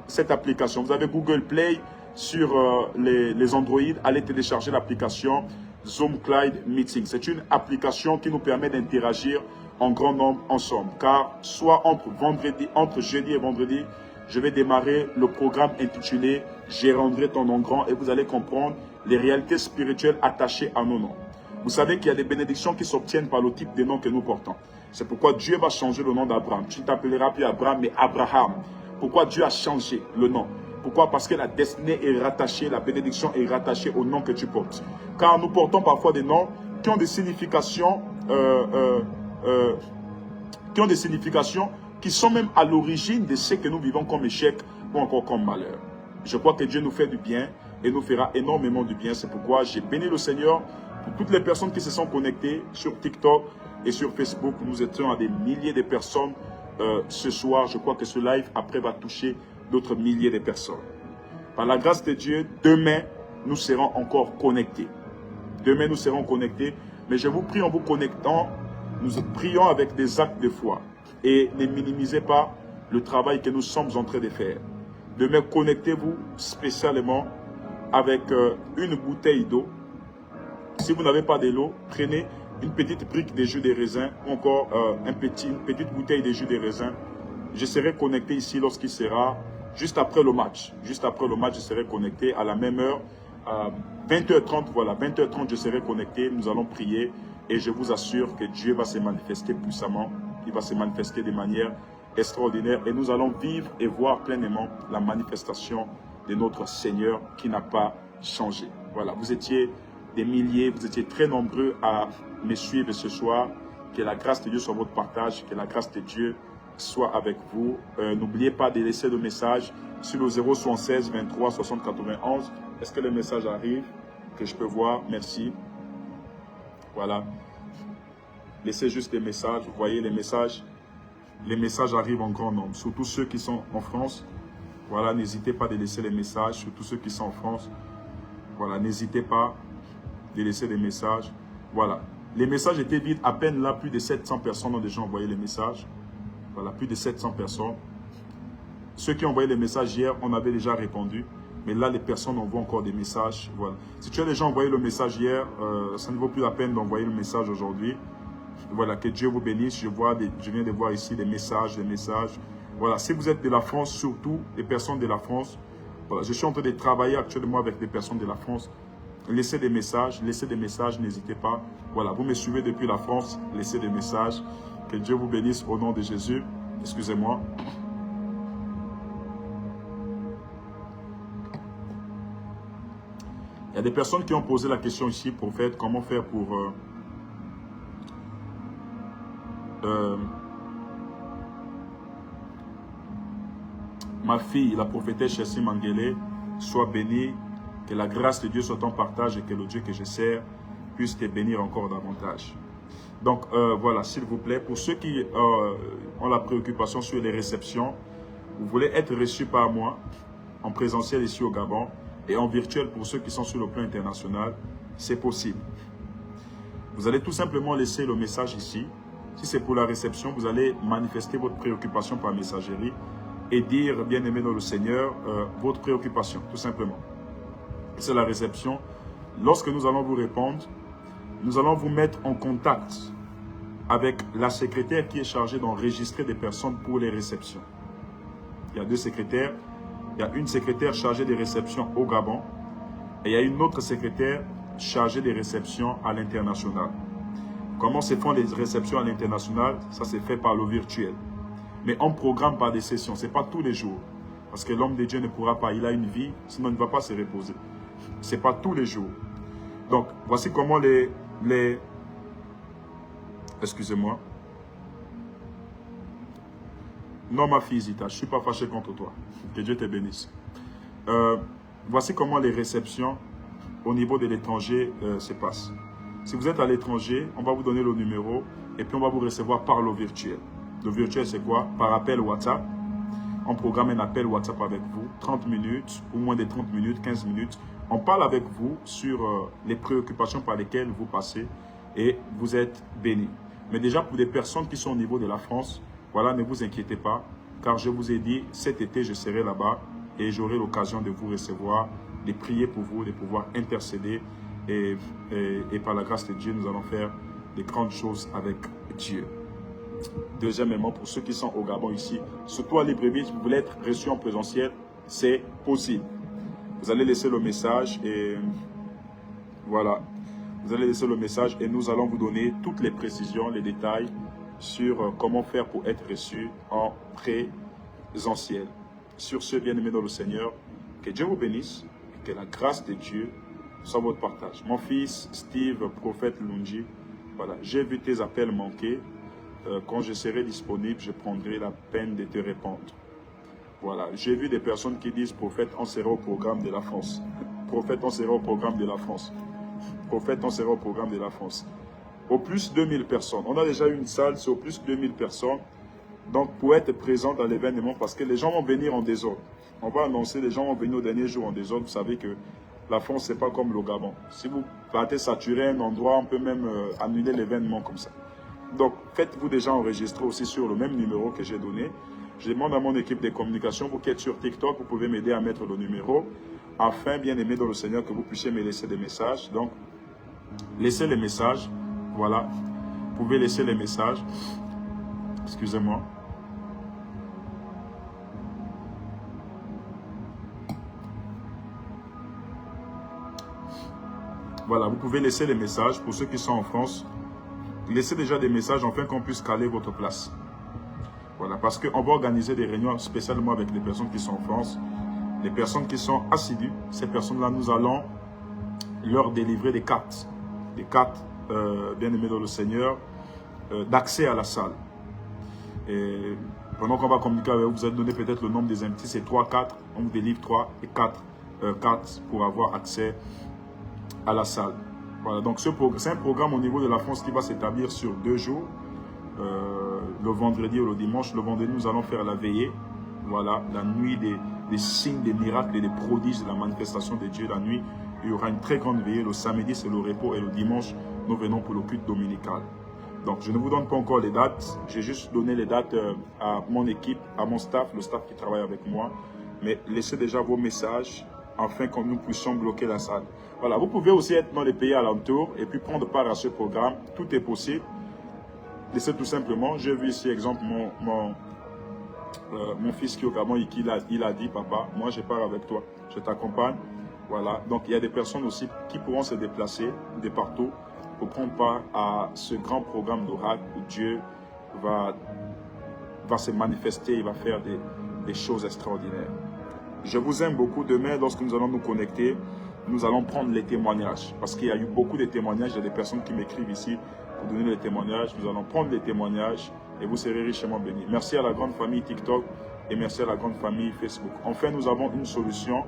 cette application. Vous avez Google Play sur les Android. Allez télécharger l'application Zoom Cloud Meeting. C'est une application qui nous permet d'interagir en grand nombre ensemble. Car soit entre jeudi et vendredi, je vais démarrer le programme intitulé « Je rendrai ton nom grand » et vous allez comprendre les réalités spirituelles attachées à nos noms. Vous savez qu'il y a des bénédictions qui s'obtiennent par le type de nom que nous portons. C'est pourquoi Dieu va changer le nom d'Abraham. Tu ne t'appelleras plus Abraham, mais Abraham. Pourquoi Dieu a changé le nom? Pourquoi? Parce que la destinée est rattachée, la bénédiction est rattachée au nom que tu portes. Car nous portons parfois des noms qui ont des significations, qui sont même à l'origine de ce que nous vivons comme échec ou encore comme malheur. Je crois que Dieu nous fait du bien et nous fera énormément du bien. C'est pourquoi j'ai béni le Seigneur pour toutes les personnes qui se sont connectées sur TikTok et sur Facebook. Nous étions à des milliers de personnes ce soir. Je crois que ce live après va toucher d'autres milliers de personnes. Par la grâce de Dieu, demain, nous serons encore connectés. Demain, nous serons connectés. Mais je vous prie, en vous connectant, nous prions avec des actes de foi. Et ne minimisez pas le travail que nous sommes en train de faire. Demain, connectez-vous spécialement avec une bouteille d'eau. Si vous n'avez pas de l'eau, prenez une petite brique de jus de raisin ou encore une petite bouteille de jus de raisin. Je serai connecté ici lorsqu'il sera juste après le match. Juste après le match, je serai connecté à la même heure. 20h30, voilà, 20h30, je serai connecté. Nous allons prier et je vous assure que Dieu va se manifester puissamment. Il va se manifester de manière extraordinaire et nous allons vivre et voir pleinement la manifestation de notre Seigneur qui n'a pas changé. Voilà, vous étiez des milliers, vous étiez très nombreux à me suivre ce soir. Que la grâce de Dieu soit votre partage, que la grâce de Dieu soit avec vous. N'oubliez pas de laisser le message sur le 076 23 60 91. Est-ce que le message arrive? Que je peux voir, merci. Voilà. Laissez juste des messages, vous voyez les messages arrivent en grand nombre. Surtout ceux qui sont en France, voilà, n'hésitez pas de laisser les messages. Surtout ceux qui sont en France, voilà, n'hésitez pas de laisser des messages. Voilà, les messages étaient vides, à peine là, plus de 700 personnes ont déjà envoyé les messages. Voilà, plus de 700 personnes. Ceux qui ont envoyé les messages hier, on avait déjà répondu. Mais là, les personnes envoient encore des messages. Voilà. Si tu as déjà envoyé le message hier, ça ne vaut plus la peine d'envoyer le message aujourd'hui. Voilà, que Dieu vous bénisse. Je viens de voir ici des messages. Voilà, si vous êtes de la France, surtout les personnes de la France, voilà, je suis en train de travailler actuellement avec des personnes de la France. Laissez des messages, n'hésitez pas. Voilà, vous me suivez depuis la France, laissez des messages. Que Dieu vous bénisse au nom de Jésus. Excusez-moi. Il y a des personnes qui ont posé la question ici pour faire comment faire pour ma fille, la prophétesse Chessie Mangele, soit bénie, que la grâce de Dieu soit en partage et que le Dieu que je sers puisse te bénir encore davantage. Donc voilà, s'il vous plaît, pour ceux qui ont la préoccupation sur les réceptions, vous voulez être reçus par moi en présentiel ici au Gabon et en virtuel pour ceux qui sont sur le plan international, c'est possible. Vous allez tout simplement laisser le message ici. Si c'est pour la réception, vous allez manifester votre préoccupation par messagerie et dire, bien-aimé dans le Seigneur, votre préoccupation, tout simplement. C'est la réception. Lorsque nous allons vous répondre, nous allons vous mettre en contact avec la secrétaire qui est chargée d'enregistrer des personnes pour les réceptions. Il y a deux secrétaires. Il y a une secrétaire chargée des réceptions au Gabon et il y a une autre secrétaire chargée des réceptions à l'international. Comment se font les réceptions à l'international? Ça se fait par le virtuel. Mais on programme par des sessions. Ce n'est pas tous les jours. Parce que l'homme de Dieu ne pourra pas. Il a une vie, sinon il ne va pas se reposer. Ce n'est pas tous les jours. Donc, voici comment Excusez-moi. Non, ma fille Zita, je ne suis pas fâché contre toi. Que Dieu te bénisse. Voici comment les réceptions au niveau de l'étranger se passent. Si vous êtes à l'étranger, on va vous donner le numéro et puis on va vous recevoir par le virtuel. Le virtuel, c'est quoi? Par appel WhatsApp. On programme un appel WhatsApp avec vous, 30 minutes ou moins de 30 minutes, 15 minutes. On parle avec vous sur les préoccupations par lesquelles vous passez et vous êtes bénis. Mais déjà, pour des personnes qui sont au niveau de la France, voilà, ne vous inquiétez pas, car je vous ai dit, cet été, je serai là-bas et j'aurai l'occasion de vous recevoir, de prier pour vous, de pouvoir intercéder. Et par la grâce de Dieu, nous allons faire de grandes choses avec Dieu. Deuxièmement, pour ceux qui sont au Gabon ici, surtout à Libreville, si vous voulez être reçu en présentiel, c'est possible. Vous allez laisser le message et voilà. Vous allez laisser le message et nous allons vous donner toutes les précisions, les détails sur comment faire pour être reçu en présentiel. Sur ce, bien-aimés dans le Seigneur, que Dieu vous bénisse et que la grâce de Dieu soit votre partage. Mon fils Steve, prophète Lungi, voilà, j'ai vu tes appels manquer. Quand je serai disponible, je prendrai la peine de te répondre. Voilà, j'ai vu des personnes qui disent, prophète, on sera au programme de la France. Prophète, on sera au programme de la France. Prophète, on sera au programme de la France. Au plus 2000 personnes. On a déjà une salle, c'est au plus 2000 personnes. Donc, pour être présent dans l'événement, parce que les gens vont venir en désordre. On va annoncer, les gens vont venir au dernier jour en désordre. Vous savez que la France, ce n'est pas comme le Gabon. Si vous partez saturer un endroit, on peut même annuler l'événement comme ça. Donc, faites-vous déjà enregistrer aussi sur le même numéro que j'ai donné. Je demande à mon équipe de communication, vous qui êtes sur TikTok, vous pouvez m'aider à mettre le numéro, afin, bien aimé dans le Seigneur, que vous puissiez me laisser des messages. Donc, laissez les messages, voilà. Vous pouvez laisser les messages. Excusez-moi. Voilà, vous pouvez laisser les messages pour ceux qui sont en France. Laissez déjà des messages afin qu'on puisse caler votre place. Voilà, parce qu'on va organiser des réunions spécialement avec les personnes qui sont en France. Les personnes qui sont assidues, ces personnes-là, nous allons leur délivrer des cartes. Des cartes, bien aimées dans le Seigneur, d'accès à la salle. Et pendant qu'on va communiquer avec vous, vous allez donner peut-être le nombre des invités, c'est 3, 4. On vous délivre 3 et 4 cartes pour avoir accès à la salle. Voilà, donc c'est un programme au niveau de la France qui va s'établir sur 2 jours. Le vendredi ou le dimanche. Le vendredi, nous allons faire la veillée. Voilà, la nuit des signes, des miracles et des prodiges de la manifestation de Dieu. La nuit, il y aura une très grande veillée. Le samedi, c'est le repos. Et le dimanche, nous venons pour le culte dominical. Donc, je ne vous donne pas encore les dates. J'ai juste donné les dates à mon équipe, à mon staff, le staff qui travaille avec moi. Mais laissez déjà vos messages afin que nous puissions bloquer la salle. Voilà, vous pouvez aussi être dans les pays alentours et puis prendre part à ce programme. Tout est possible. Laissez tout simplement. J'ai vu ici, exemple, mon fils qui est au Gabon, il a dit, papa, moi je pars avec toi, je t'accompagne. Voilà, donc il y a des personnes aussi qui pourront se déplacer de partout pour prendre part à ce grand programme d'oracle où Dieu va se manifester, il va faire des choses extraordinaires. Je vous aime beaucoup. Demain, lorsque nous allons nous connecter, nous allons prendre les témoignages. Parce qu'il y a eu beaucoup de témoignages. Il y a des personnes qui m'écrivent ici pour donner les témoignages. Nous allons prendre les témoignages et vous serez richement bénis. Merci à la grande famille TikTok et merci à la grande famille Facebook. Enfin, nous avons une solution.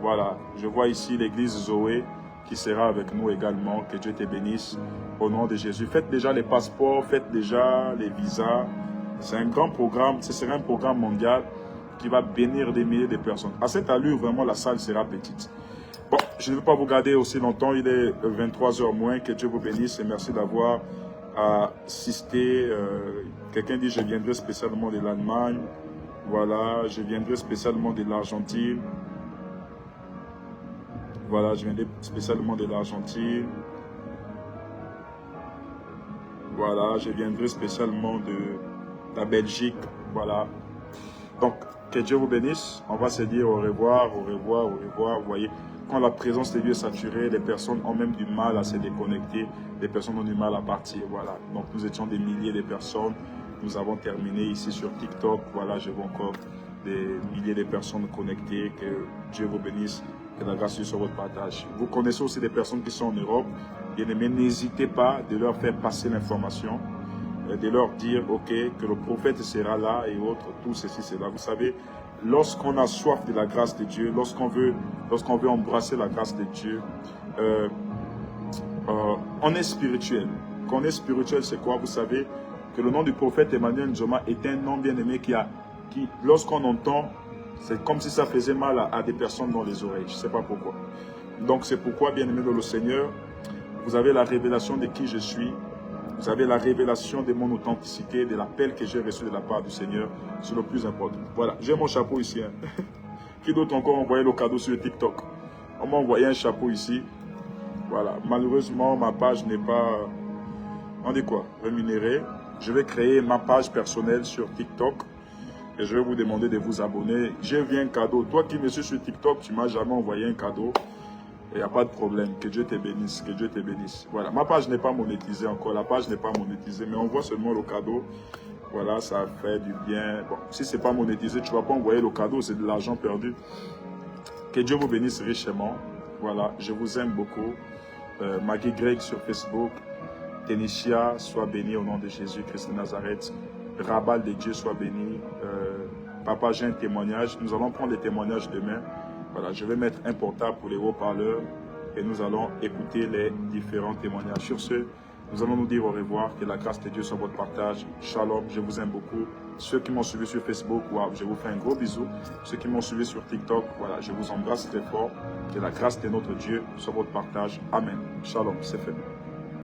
Voilà, je vois ici l'église Zoé qui sera avec nous également. Que Dieu te bénisse au nom de Jésus. Faites déjà les passeports, faites déjà les visas. C'est un grand programme, ce sera un programme mondial qui va bénir des milliers de personnes. À cette allure, vraiment, la salle sera petite. Bon, je ne veux pas vous garder aussi longtemps. Il est 23 h moins. Que Dieu vous bénisse et merci d'avoir assisté. Quelqu'un dit, je viendrai spécialement de l'Allemagne. Voilà, je viendrai spécialement de l'Argentine. Voilà, je viendrai spécialement de l'Argentine. Voilà, je viendrai spécialement de la Belgique. Voilà. Donc, que Dieu vous bénisse. On va se dire au revoir, au revoir, au revoir. Vous voyez, quand la présence de Dieu est saturée, les personnes ont même du mal à se déconnecter. Les personnes ont du mal à partir. Voilà. Donc, nous étions des milliers de personnes. Nous avons terminé ici sur TikTok. Voilà, je vois encore des milliers de personnes connectées. Que Dieu vous bénisse. Que la grâce soit votre partage. Vous connaissez aussi des personnes qui sont en Europe. Bien aimés, n'hésitez pas de leur faire passer l'information. de leur dire, ok, que le prophète sera là et autres, tout ceci, c'est là. Vous savez, lorsqu'on a soif de la grâce de Dieu, lorsqu'on veut embrasser la grâce de Dieu, on est spirituel. Quand on est spirituel, c'est quoi? Vous savez que le nom du prophète Emmanuel Nzoma est un nom bien-aimé qui, lorsqu'on entend, c'est comme si ça faisait mal à des personnes dans les oreilles. Je ne sais pas pourquoi. Donc c'est pourquoi, bien-aimé dans le Seigneur, vous avez la révélation de qui je suis. Vous avez la révélation de mon authenticité, de l'appel que j'ai reçu de la part du Seigneur. C'est le plus important. Voilà, j'ai mon chapeau ici. Hein. Qui d'autre encore envoyé le cadeau sur TikTok? On m'a envoyé un chapeau ici. Voilà, malheureusement, ma page n'est pas, on dit quoi, rémunérée. Je vais créer ma page personnelle sur TikTok et je vais vous demander de vous abonner. J'ai vu un cadeau. Toi qui me suis sur TikTok, tu ne m'as jamais envoyé un cadeau. Il n'y a pas de problème. Que Dieu te bénisse. Que Dieu te bénisse. Voilà, ma page n'est pas monétisée encore. La page n'est pas monétisée, mais on voit seulement le cadeau. Voilà, ça fait du bien. Bon, si ce n'est pas monétisé, tu ne vas pas envoyer le cadeau, c'est de l'argent perdu. Que Dieu vous bénisse richement. Voilà, je vous aime beaucoup. Maggie Greg sur Facebook. Ténicia, sois béni au nom de Jésus-Christ de Nazareth. Rabal de Dieu, sois béni. Papa, j'ai un témoignage. Nous allons prendre les témoignages demain. Voilà, je vais mettre un portable pour les haut-parleurs et nous allons écouter les différents témoignages. Sur ce, nous allons nous dire au revoir. Que la grâce de Dieu soit votre partage. Shalom, je vous aime beaucoup. Ceux qui m'ont suivi sur Facebook, wow, je vous fais un gros bisou. Ceux qui m'ont suivi sur TikTok, voilà, je vous embrasse très fort. Que la grâce de notre Dieu soit votre partage. Amen. Shalom, c'est fait.